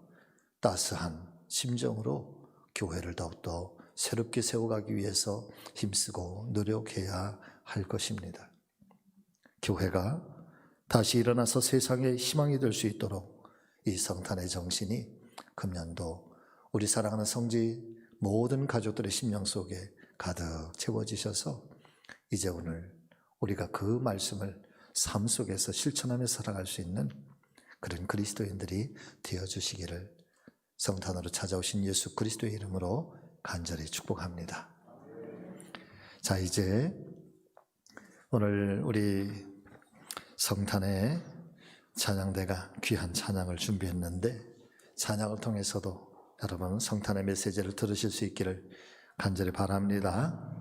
[SPEAKER 2] 따스한 심정으로 교회를 더욱더 새롭게 세워가기 위해서 힘쓰고 노력해야 할 것입니다. 교회가 다시 일어나서 세상의 희망이 될 수 있도록 이 성탄의 정신이 금년도 우리 사랑하는 성지 모든 가족들의 심령 속에 가득 채워지셔서 이제 오늘 우리가 그 말씀을 삶 속에서 실천하며 살아갈 수 있는 그런 그리스도인들이 되어주시기를 성탄으로 찾아오신 예수 그리스도의 이름으로 간절히 축복합니다. 자, 이제 오늘 우리 성탄에 찬양대가 귀한 찬양을 준비했는데, 찬양을 통해서도 여러분 성탄의 메시지를 들으실 수 있기를 간절히 바랍니다.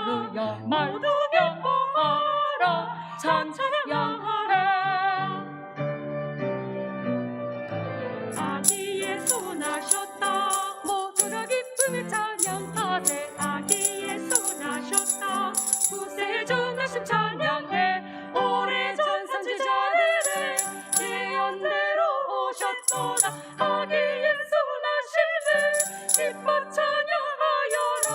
[SPEAKER 4] 할렐루야 모두 기뻐하라 찬양하라 아기 예수 나셨다 모두가 기쁨에 찬양하세 아기 예수 나셨다 구세주 나심 찬양해 오래전 선지자들의 예언대로 오셨도다 아기 예수 나심을 기뻐 찬양하여라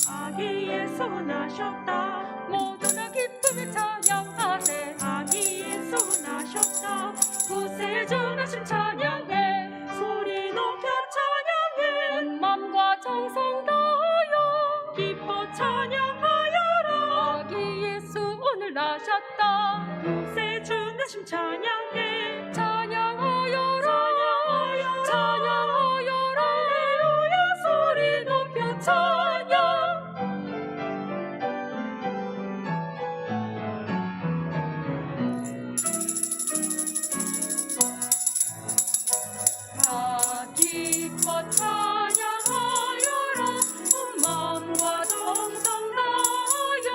[SPEAKER 4] 아기 예수 나셨다 모두가 기쁨에 찬양하세 아기 예수 나셨다 구세주 나심 찬양해 소리 높여 찬양해 온 맘과 정성 다하여 기뻐 찬양하여라 아기 예수 오늘 나셨다 구세주 나심 찬양해 찬양하여라 찬양하여라 할렐루야 소리 높여 찬양 다 기뻐 찬양하여라 온 마음과 정성 다하여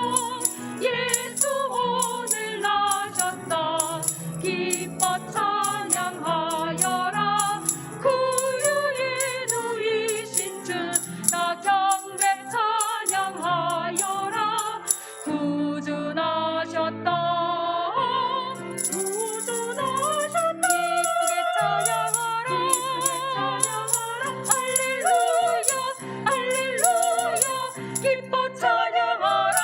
[SPEAKER 4] 예수 오늘 나셨다 기뻐 찬양하여라 구유에 누이신 주 나경배 찬양하여라 구주 나셨다 구주 나셨다 기쁘게 찬양하라 할렐루야 기뻐 찬양하라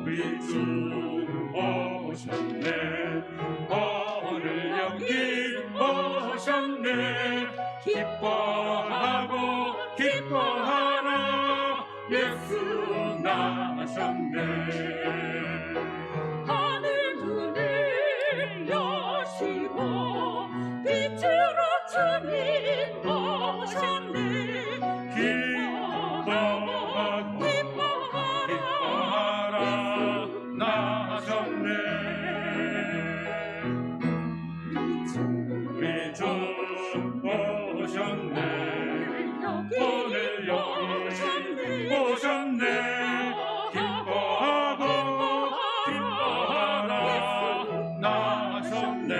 [SPEAKER 5] 우리 주 오셨네 오늘 여기 오셨네 기뻐하고 기뻐하라 예수 나셨네
[SPEAKER 4] 하늘 문을 여시고 빛으로 주님 오셨네
[SPEAKER 5] 기뻐하고 기뻐하라 나셨네 우리 주 오셨네 오늘 여기 오셨네 기뻐하고 기뻐하라 나셨네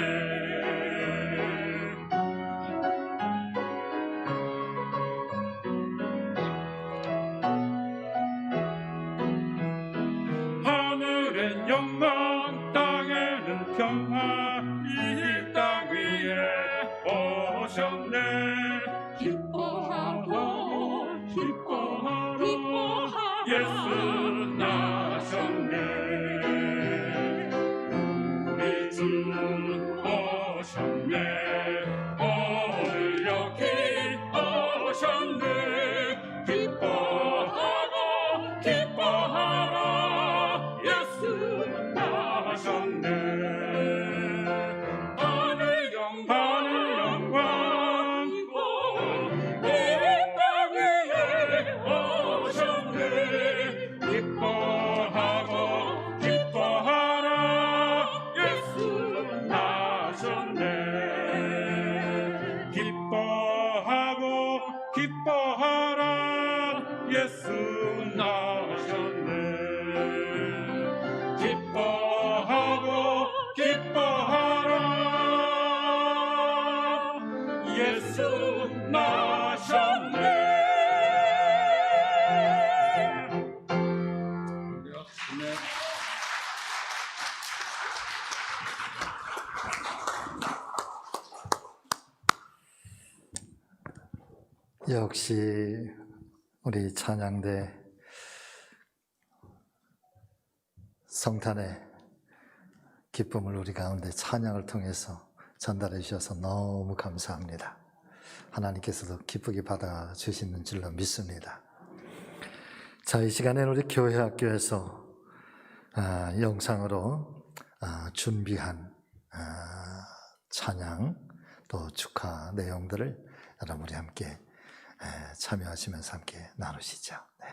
[SPEAKER 5] 하늘엔 영광 땅에는 평화 이 땅 위에 오셨네
[SPEAKER 4] 기뻐하고
[SPEAKER 5] 기뻐하라 예수 나셨네 우리 주 오셨네 오늘 여기 오셨네 기뻐하고 기뻐하라 예수 나셨네 하늘 영광이고 이 땅 위에 오셨네 기뻐하고 기뻐하라 예수 나셨네 기뻐하고 기뻐하라 예수 나셨네 기뻐하고 기뻐하라 예수 나셨네
[SPEAKER 2] 역시 우리 찬양대 성탄의 기쁨을 우리 가운데 찬양을 통해서 전달해 주셔서 너무 감사합니다. 하나님께서도 기쁘게 받아주시는 줄로 믿습니다. 자, 이 시간에는 우리 교회학교에서 영상으로 준비한 찬양 또 축하 내용들을 여러분 우리 함께 참여하시면서 함께 나누시죠. 네.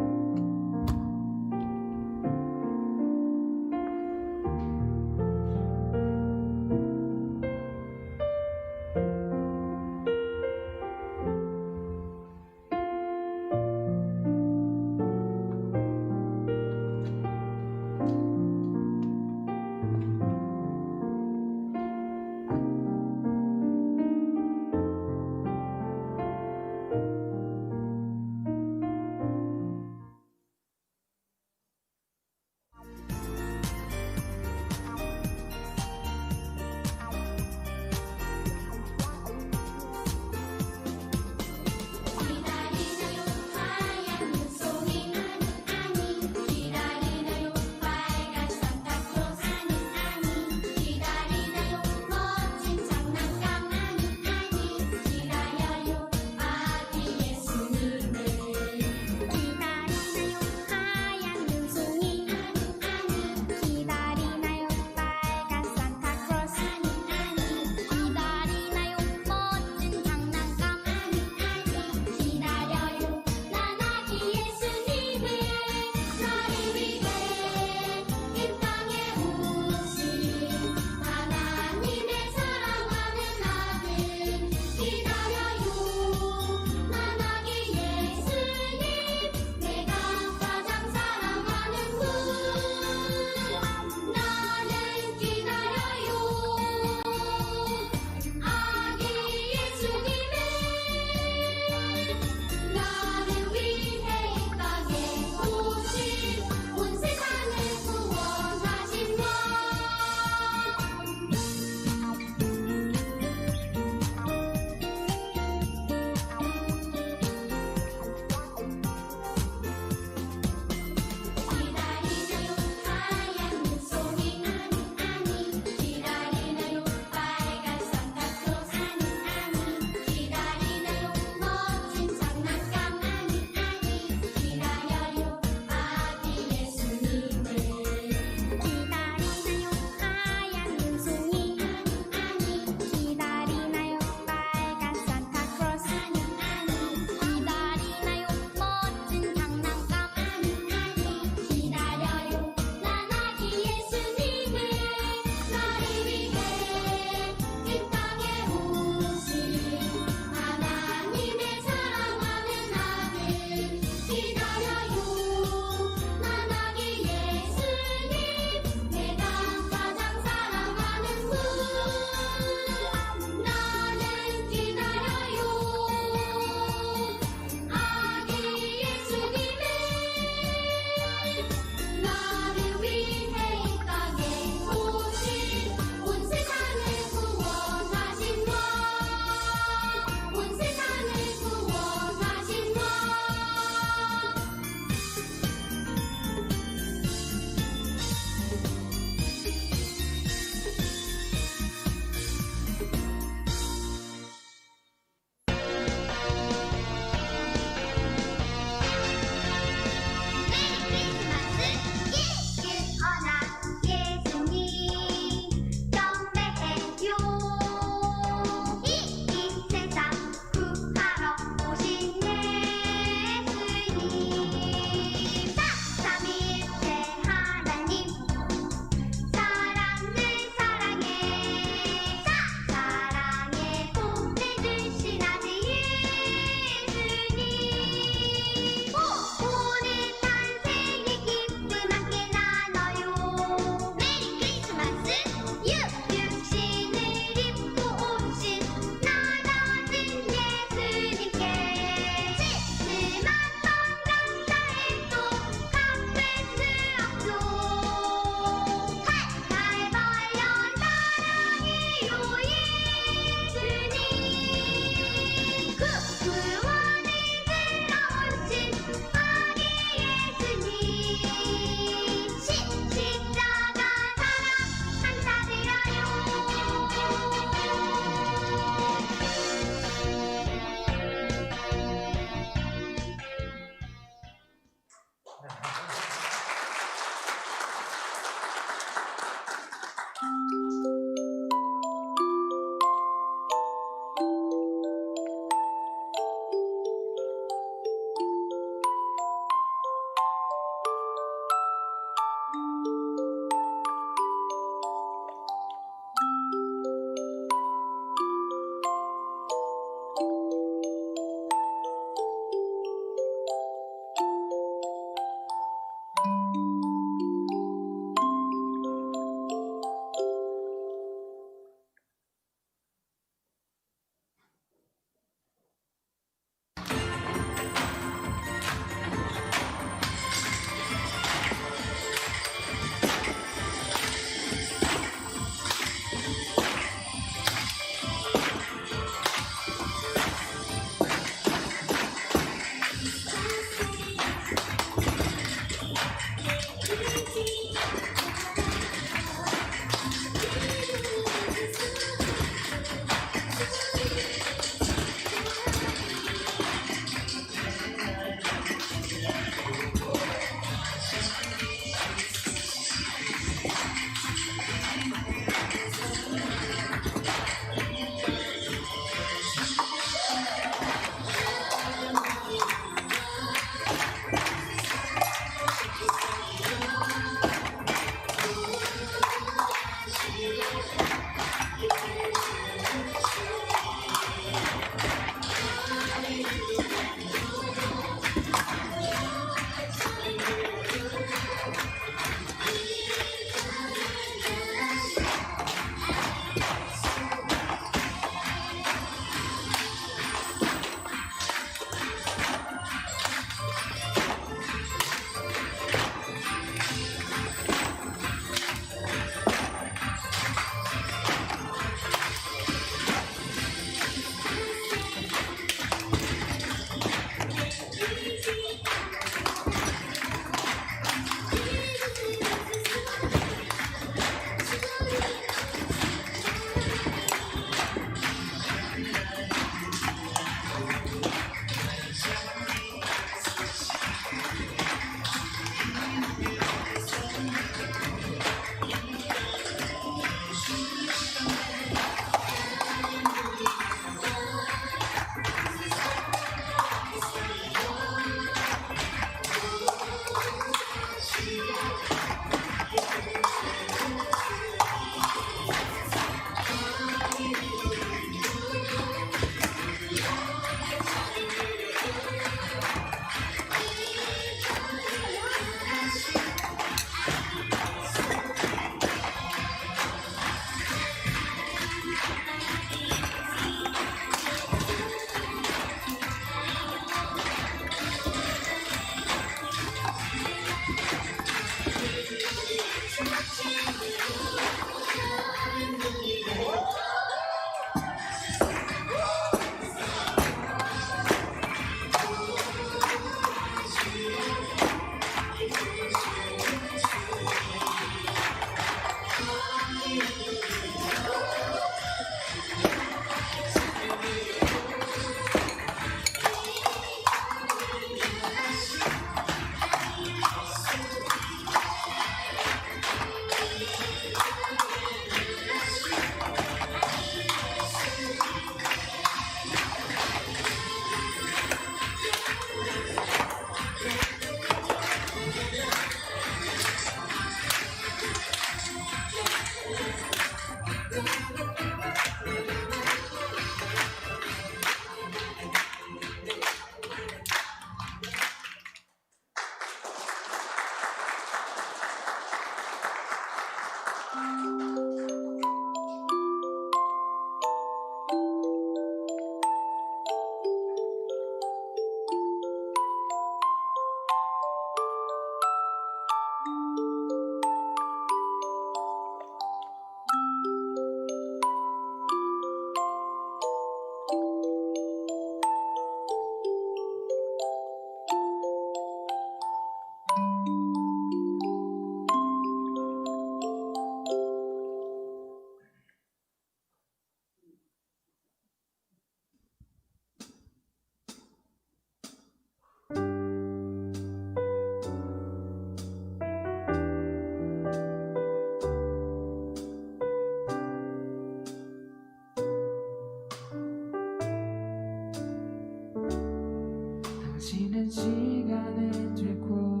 [SPEAKER 6] 당신은 시간을 들고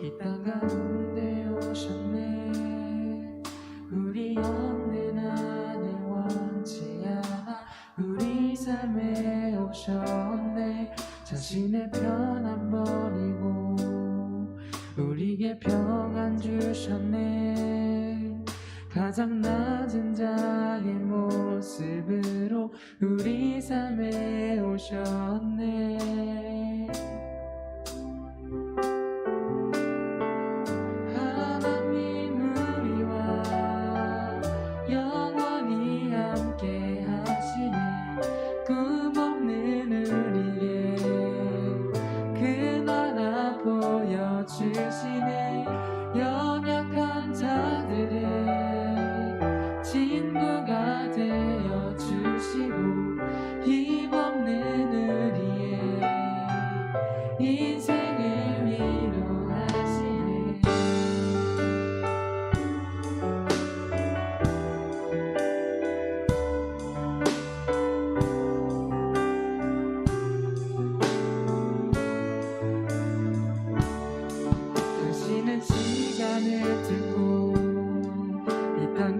[SPEAKER 6] 이 땅 가운데 오셨네. 우리 없는 하늘 원치 않아 우리 삶에 오셨네. 자신의 편안 버리고 우리에게 평안 주셨네. 가장 낮은 자의 모습으로 우리 삶에 오셨네. 하나님 우리와 영원히 함께 하시네. 꿈 없는 우리에게 그 나라 보여주시네. 연약한 자들의 친구가 되어 주시고 힘없는 우리의 인생을 위로하시네. 당신은 시간을 들고 이 땅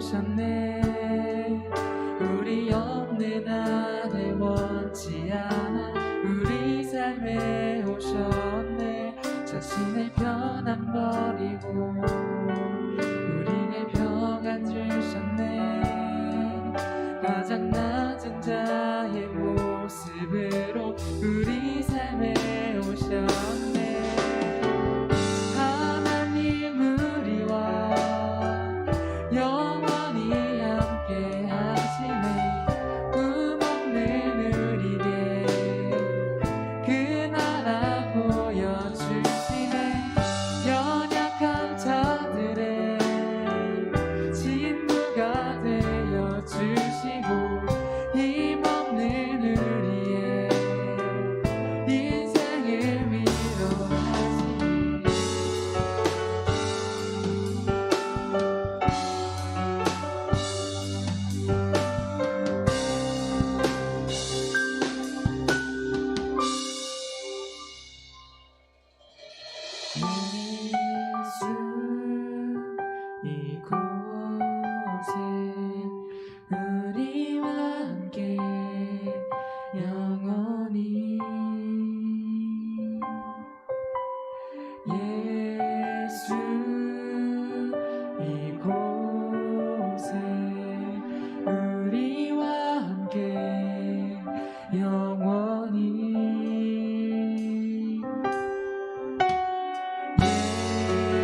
[SPEAKER 6] 오셨네. 우리 없는 날에 원치 않아 우리 삶에 오셨네. 자신의 편안 버리고 우리의 평안 주셨네. 가장 낮은 자의 모습으로 우리 삶에 오셨네. 하나님 우리와 영원히 함께 하시네. 꿈없는 우리에게 그 나라 보여주시네. 연약한 자들의 친구가 되어주시고 힘없는 우리의 인생을 위로하시네. 예수 이곳에 우리와 함께 영원히.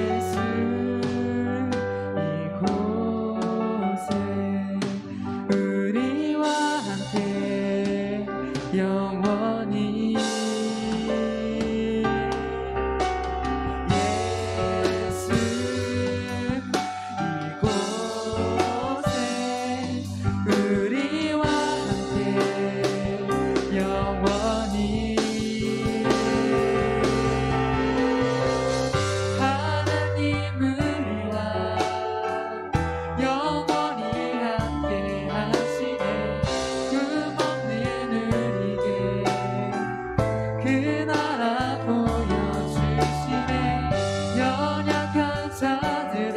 [SPEAKER 6] 예수 이곳에 우리와 함께 영원히. 예수 이곳에 우리와 함께 영원히. 예수 이곳에 우리와 함께 영원히. 하나님 우리와 영원히 함께 하시네. 꿈없는 우리에게 그 나라 보여주시네. 연약한 자들의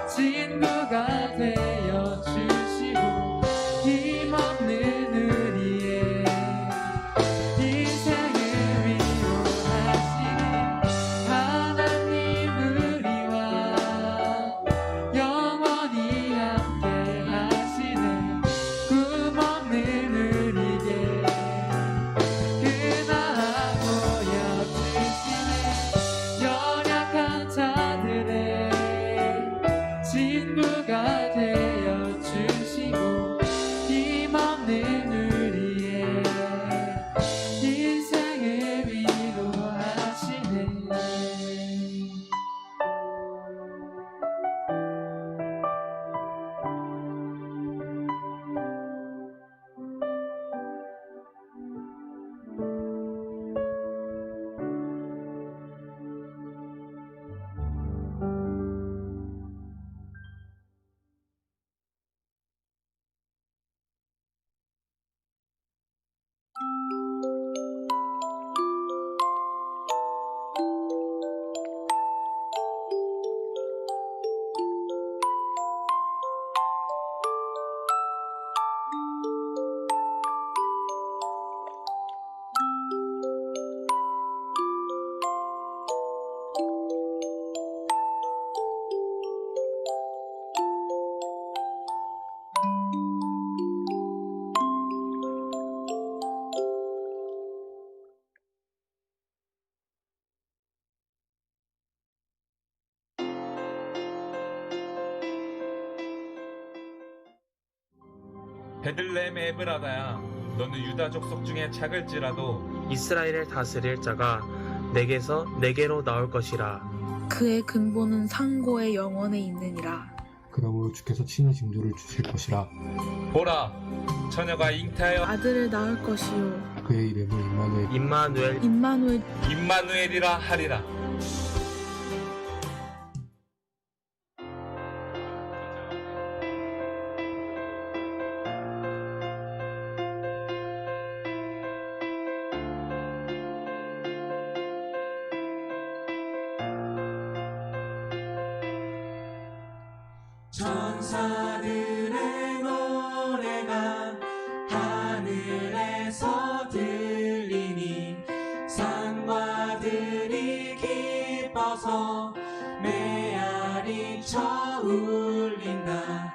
[SPEAKER 6] 친구가 되어주시고 힘없는 우리의 인생을 위로하시네. 하나님 우리와 영원히 함께 하시네. 꿈없는 우리에게 그 나라 보여주시네. 연약한 자들의 친구가 되어주시고 힘없는 우리의 인생을 위로하시네.
[SPEAKER 7] 베들레헴 에브라다야, 너는 유다 족속 중에 작을지라도
[SPEAKER 8] 이스라엘을 다스릴 자가 내게서 내게로 나올 것이라.
[SPEAKER 9] 그의 근본은 상고의 영원에 있느니라.
[SPEAKER 10] 그러므로 주께서 친히 징조를 주실 것이라.
[SPEAKER 7] 보라, 처녀가 잉태하여
[SPEAKER 9] 아들을 낳을 것이요
[SPEAKER 10] 그의 이름을 임마누엘.
[SPEAKER 8] 임마누엘.
[SPEAKER 7] 임마누엘이라 하리라.
[SPEAKER 6] 천사들의 노래가 하늘에서 들리니 산과들이 기뻐서 메아리쳐 울린다.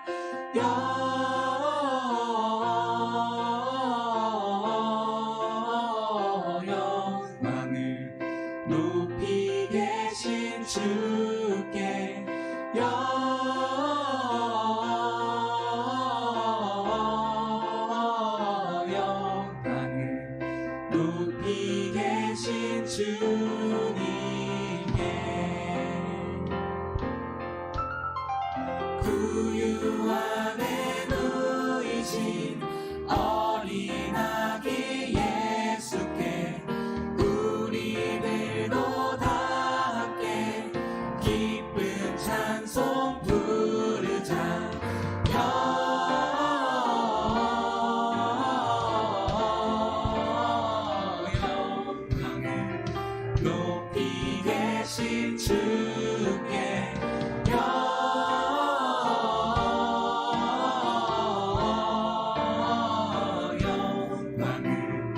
[SPEAKER 6] 영광을 높이 계신 주께 영광을 높이 계신 주님께 구유 안에 누이신 어린 아기 예수께 우리들도 다 함께 기쁜 찬송 부르자. 영광을 높이 계신 주께 영광을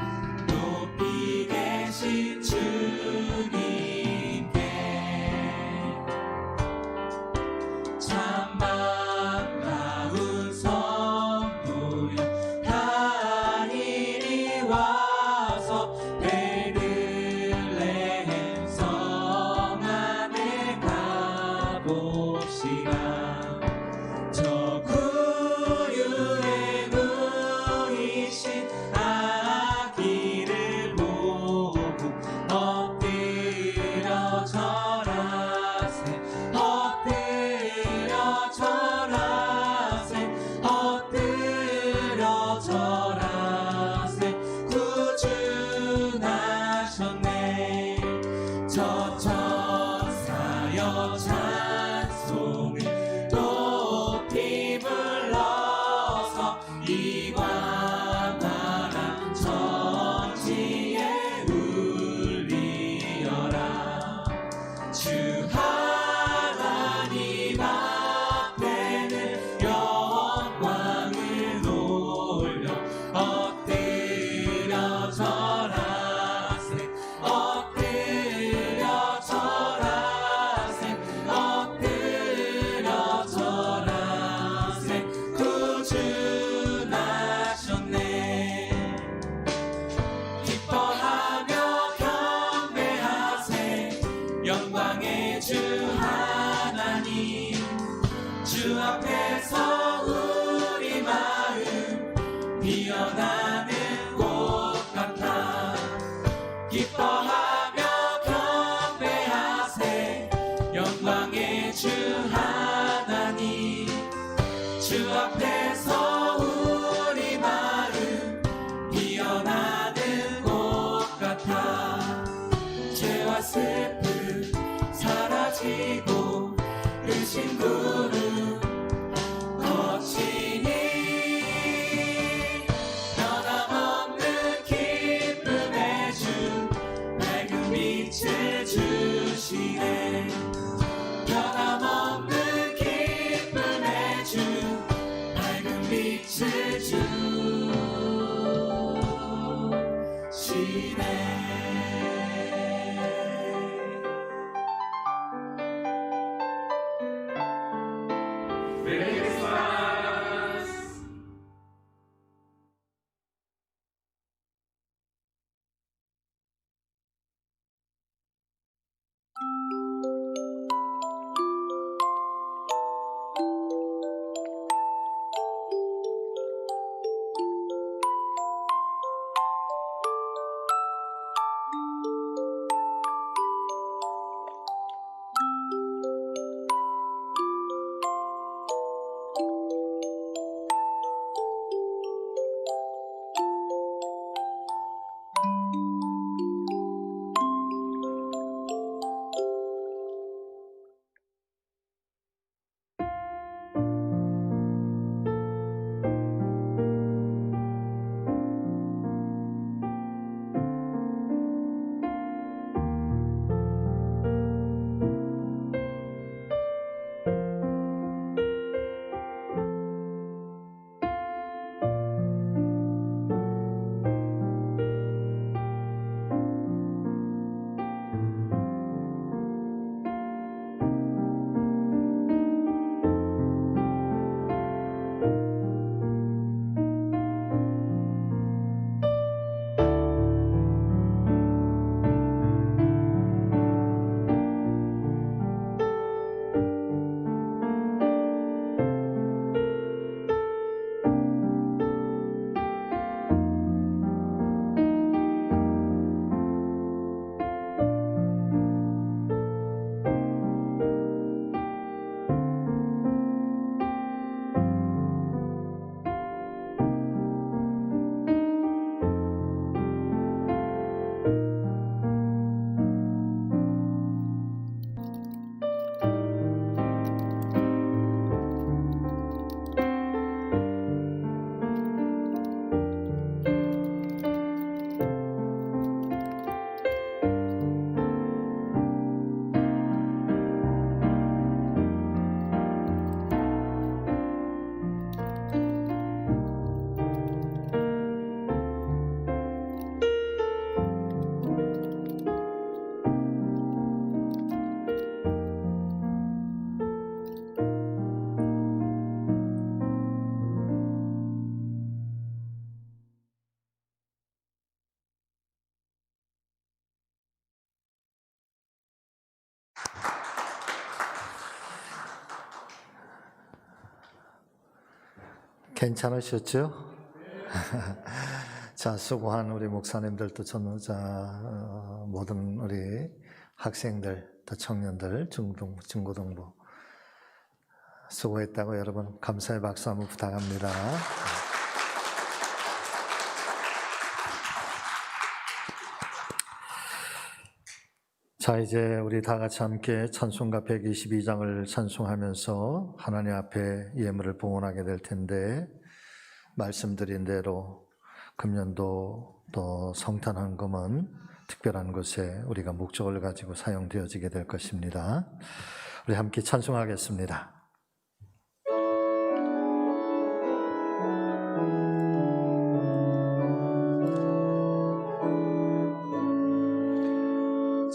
[SPEAKER 6] 높이 계신 주님께 참 반가운 성도여 다 이리 와서 베들레헴 성 안에 가봅시다. 저 구유에 누이신 아기를 보고 엎드려 절하세 엎드려 절하세 엎드려 절하세 구주나셨네. 저 천사여 찬송을 높이 불러서 이관하라 천지에 울리어라. 주 하나님 앞에는 영광을 돌려 엎드려 절하세 엎드려 절하세 엎드려 절하세 구주 나셨네. 기뻐하며 경배하세 영광의 주 하나님. 주 앞에서 우리 마음 피어나는 꽃 같아. 기뻐하며 경배하세 영광의 주 하나님. 주 앞에서 우리 마음 피어나는 꽃 같아. 죄와 슬픔 사라지고 의심 구름 거치니 변함없는 기쁨의 주 밝은 빛을 주시네. 변함없는 기쁨의 주 밝은 빛을 주시네. 메리 크리스마스.
[SPEAKER 2] 괜찮으셨죠? 자, 수고한 우리 목사님들도 전우자 모든 우리 학생들, 또 청년들, 중고등부 수고했다고 여러분 감사의 박수 한번 부탁합니다. 자, 이제 우리 다 같이 함께 찬송가 122장을 찬송하면서 하나님 앞에 예물을 봉헌하게 될 텐데, 말씀드린 대로 금년도 또 성탄 헌금은 특별한 곳에 우리가 목적을 가지고 사용되어지게 될 것입니다. 우리 함께 찬송하겠습니다.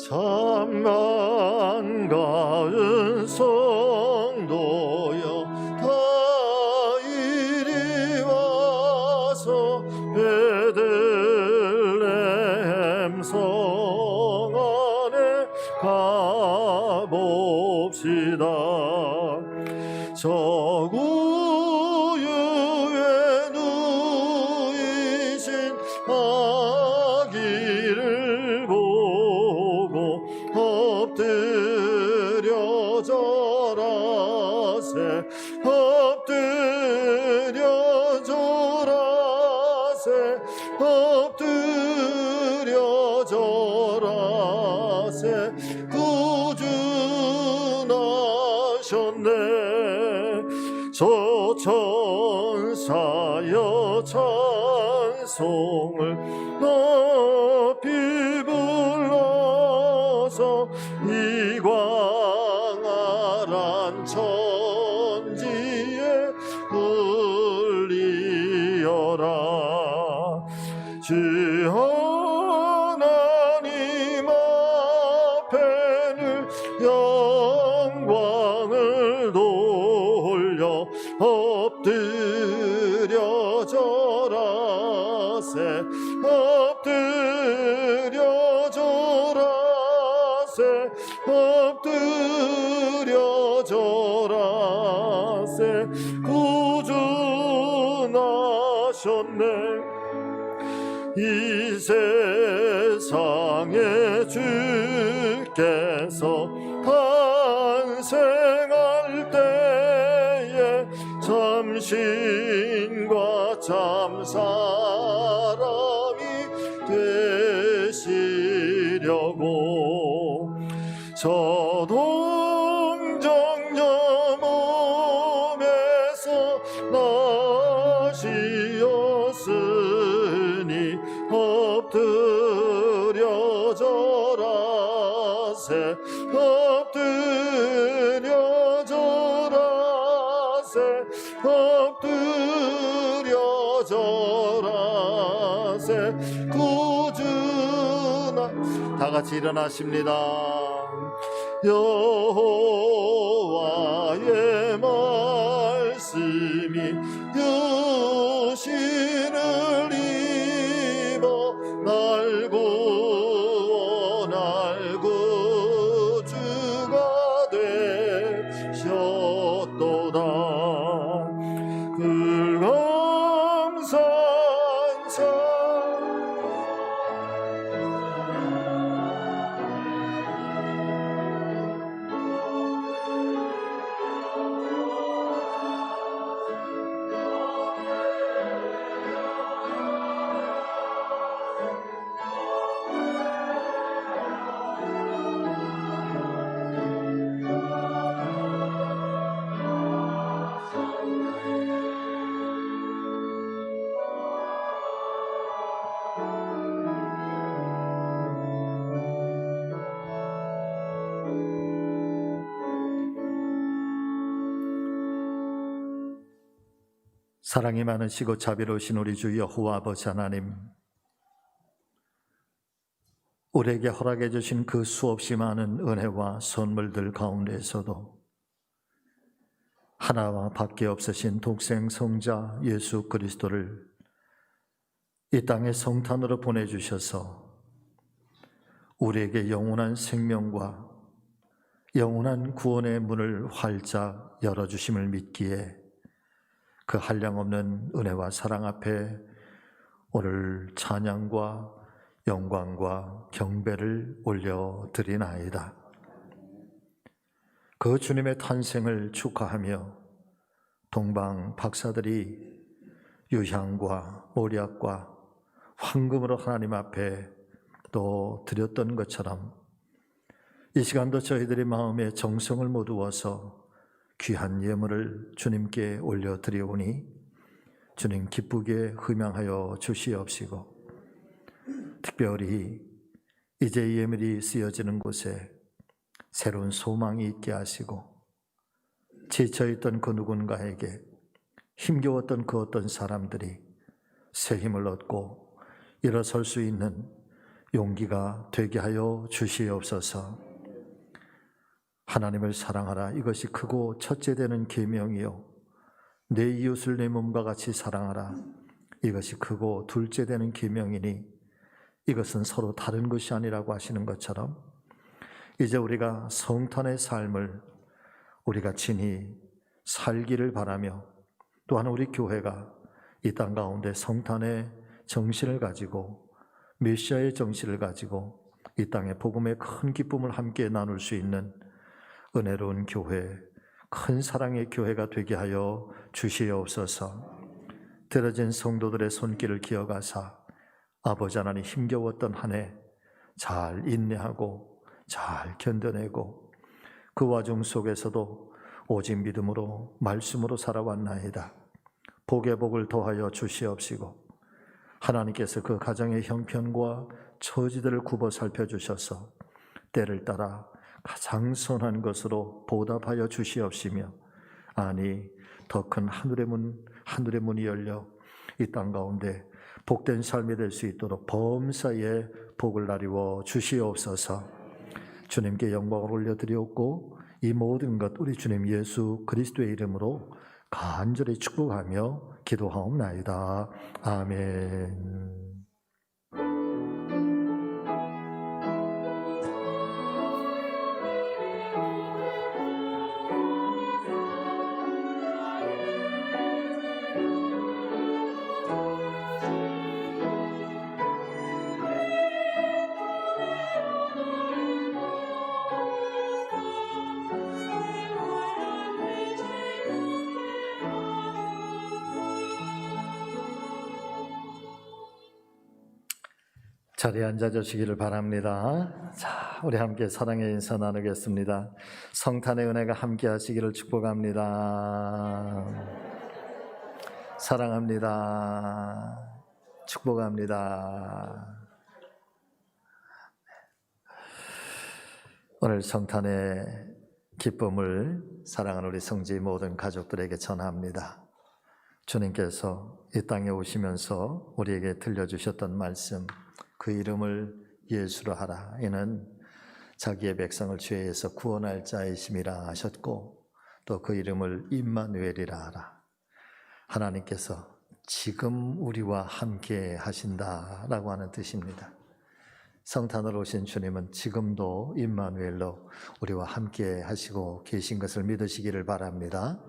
[SPEAKER 2] 참 반가운 성도여, 다 이리 와서 베들레헴 성 안에 가봅시다. 저 구유에 누이신 아기를 보고 엎드려 절하세, 엎드려 절하세, 엎드려 절하세. 구주 나셨네. 저 천사여 찬송을 높이 불러서 이 광활한 천지에 울리어라. 주 하나님 앞에는 영광을 돌려 엎드려 절하세, 엎드려 절하세, 엎드려 절하세. 구주 나셨네. 이 세상에 주께서 탄생할 때에 참신과 참사람이 되시려고 저 동정녀 몸에서 나시었으니 엎드려 절하세, 엎드려 절하세, 엎드려 절하세. 구주나 다 같이 일어나십니다. 여호와의 말씀이 유신을 입어 날 구원할 구주가 되셨도다. 그 감사한 사 사랑이 많으시고 자비로우신 우리 주 여호와 아버지 하나님, 우리에게 허락해 주신 그 수없이 많은 은혜와 선물들 가운데에서도 하나와 밖에 없으신 독생 성자 예수 그리스도를 이 땅의 성탄으로 보내주셔서 우리에게 영원한 생명과 영원한 구원의 문을 활짝 열어주심을 믿기에 그 한량없는 은혜와 사랑 앞에 오늘 찬양과 영광과 경배를 올려드리나이다. 그 주님의 탄생을 축하하며 동방 박사들이 유향과 모략과 황금으로 하나님 앞에 또 드렸던 것처럼 이 시간도 저희들의 마음에 정성을 모두어서 귀한 예물을 주님께 올려드리오니 주님 기쁘게 흠양하여 주시옵시고, 특별히 이제 예물이 쓰여지는 곳에 새로운 소망이 있게 하시고, 지쳐있던 그 누군가에게, 힘겨웠던 그 어떤 사람들이 새 힘을 얻고 일어설 수 있는 용기가 되게 하여 주시옵소서. 하나님을 사랑하라, 이것이 크고 첫째 되는 계명이요 내 이웃을 내 몸과 같이 사랑하라, 이것이 크고 둘째 되는 계명이니 이것은 서로 다른 것이 아니라고 하시는 것처럼 이제 우리가 성탄의 삶을 우리가 친히 살기를 바라며, 또한 우리 교회가 이 땅 가운데 성탄의 정신을 가지고 메시아의 정신을 가지고 이 땅의 복음의 큰 기쁨을 함께 나눌 수 있는 은혜로운 교회, 큰 사랑의 교회가 되게 하여 주시옵소서. 들어진 성도들의 손길을 기억하사 아버지 하나님 힘겨웠던 한 해 잘 인내하고 잘 견뎌내고 그 와중 속에서도 오직 믿음으로 말씀으로 살아왔나이다. 복의 복을 더하여 주시옵시고, 하나님께서 그 가정의 형편과 처지들을 굽어 살펴주셔서 때를 따라 가장 선한 것으로 보답하여 주시옵시며, 아니 더 큰 하늘의 문이 열려 이 땅 가운데 복된 삶이 될 수 있도록 범사에 복을 나리워 주시옵소서. 주님께 영광을 올려드리옵고 이 모든 것 우리 주님 예수 그리스도의 이름으로 간절히 축복하며 기도하옵나이다. 아멘. 자리에 앉아 주시기를 바랍니다. 자, 우리 함께 사랑의 인사 나누겠습니다. 성탄의 은혜가 함께 하시기를 축복합니다. 사랑합니다. 축복합니다. 오늘 성탄의 기쁨을 사랑하는 우리 성지 모든 가족들에게 전합니다. 주님께서 이 땅에 오시면서 우리에게 들려주셨던 말씀, 그 이름을 예수로 하라. 이는 자기의 백성을 죄에서 구원할 자이심이라 하셨고, 또 그 이름을 임마누엘이라 하라. 하나님께서 지금 우리와 함께 하신다라고 하는 뜻입니다. 성탄으로 오신 주님은 지금도 임마누엘로 우리와 함께 하시고 계신 것을 믿으시기를 바랍니다.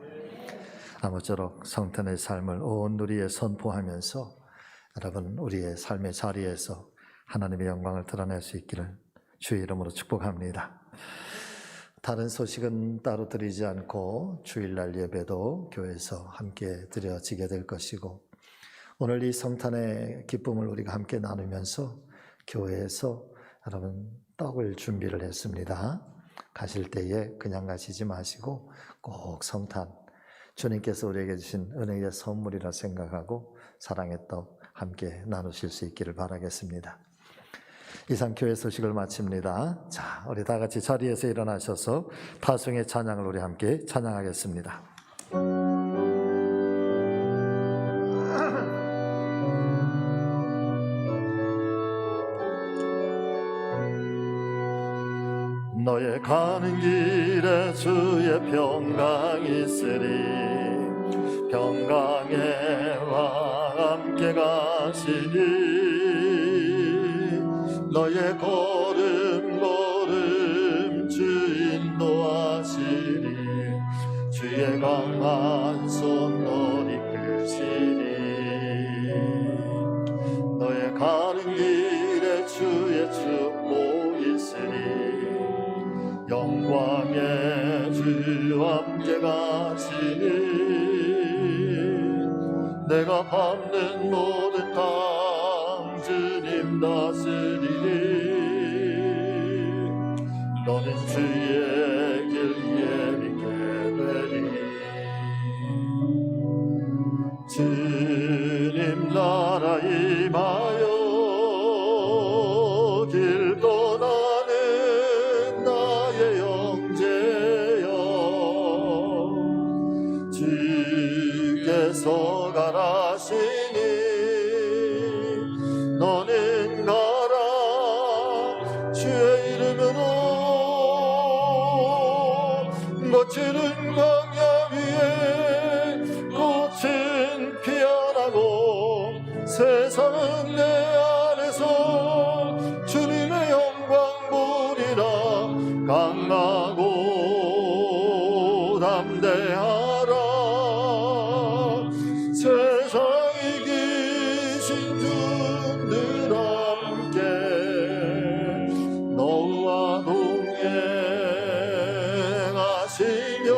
[SPEAKER 2] 아무쪼록 성탄의 삶을 온 누리에 선포하면서 여러분 우리의 삶의 자리에서 하나님의 영광을 드러낼 수 있기를 주의 이름으로 축복합니다. 다른 소식은 따로 드리지 않고 주일날 예배도 교회에서 함께 드려지게 될 것이고, 오늘 이 성탄의 기쁨을 우리가 함께 나누면서 교회에서 여러분 떡을 준비를 했습니다. 가실 때에 그냥 가시지 마시고 꼭 성탄, 주님께서 우리에게 주신 은혜의 선물이라 생각하고 사랑의 떡 함께 나누실 수 있기를 바라겠습니다. 이상 교회 소식을 마칩니다. 자, 우리 다 같이 자리에서 일어나셔서 타성의 찬양을 우리 함께 찬양하겠습니다. 너의 가는 길에 주의 평강이 있으리, 평강에와 함께 가시니 너의 걸음 주 인도하시리, 주의 강한 손 너리 내가 밟는 모든 땅 주님 다스리리. 너는 주의 길 예비케 되리. 주님 나라 임하여 길 떠나는 나의 형제여. 주께서 가라시니 너는 가라. 주의 이름으로 거칠은 광야 위에 꽃은 피어나고 세상은 내 안에서 주님의 영광 보리라. 강하고 담대하라. 세상에 계신 분들 함께 너와 동행하시며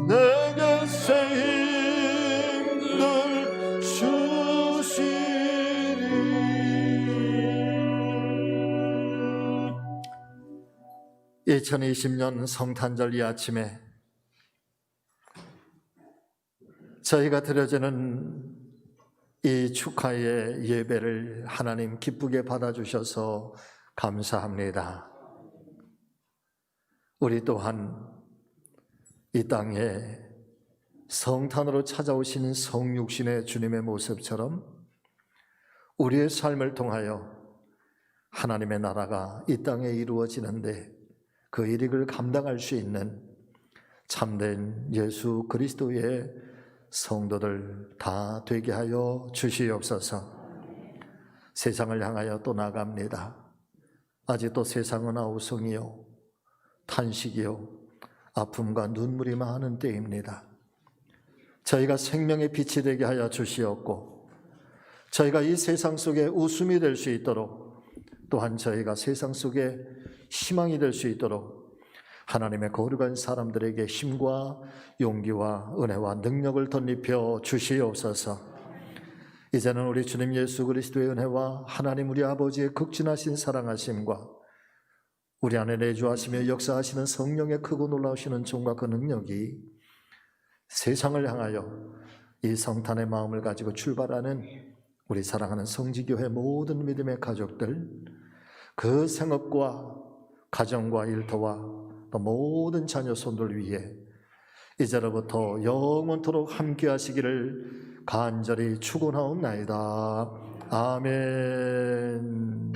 [SPEAKER 2] 내게 새 힘을 주시리. 2020년 성탄절 이 아침에 저희가 드려지는 이 축하의 예배를 하나님 기쁘게 받아주셔서 감사합니다. 우리 또한 이 땅에 성탄으로 찾아오신 성육신의 주님의 모습처럼 우리의 삶을 통하여 하나님의 나라가 이 땅에 이루어지는데 그 일을 감당할 수 있는 참된 예수 그리스도의 성도들 다 되게 하여 주시옵소서. 세상을 향하여 또 나갑니다. 아직도 세상은 아우성이요 탄식이요 아픔과 눈물이 많은 때입니다. 저희가 생명의 빛이 되게 하여 주시옵고 저희가 이 세상 속에 웃음이 될 수 있도록 또한 저희가 세상 속에 희망이 될 수 있도록 하나님의 거룩한 사람들에게 힘과 용기와 은혜와 능력을 덧입혀 주시옵소서. 이제는 우리 주님 예수 그리스도의 은혜와 하나님 우리 아버지의 극진하신 사랑하심과 우리 안에 내주하시며 역사하시는 성령의 크고 놀라우시는 종과 그 능력이 세상을 향하여 이 성탄의 마음을 가지고 출발하는 우리 사랑하는 성지교회 모든 믿음의 가족들, 그 생업과 가정과 일터와 또 모든 자녀 손들 위에 이제로부터 영원토록 함께 하시기를 간절히 축원하옵나이다. 아멘.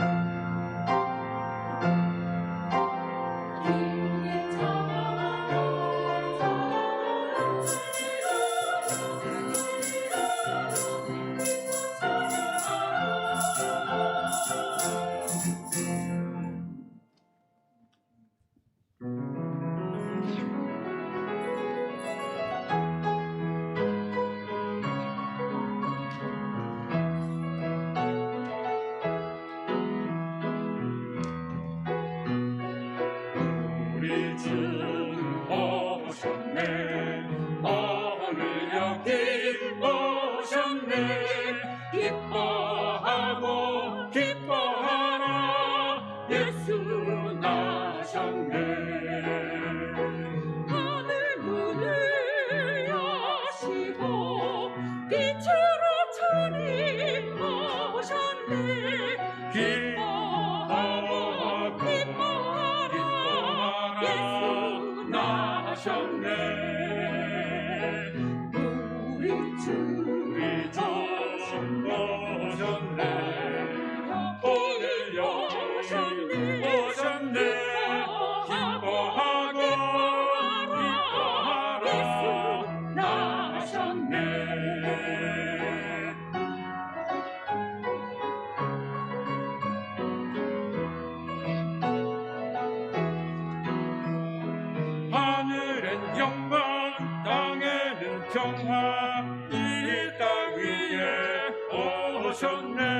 [SPEAKER 5] 하늘엔 영광 땅에는 평화 이 땅 위에 오셨네.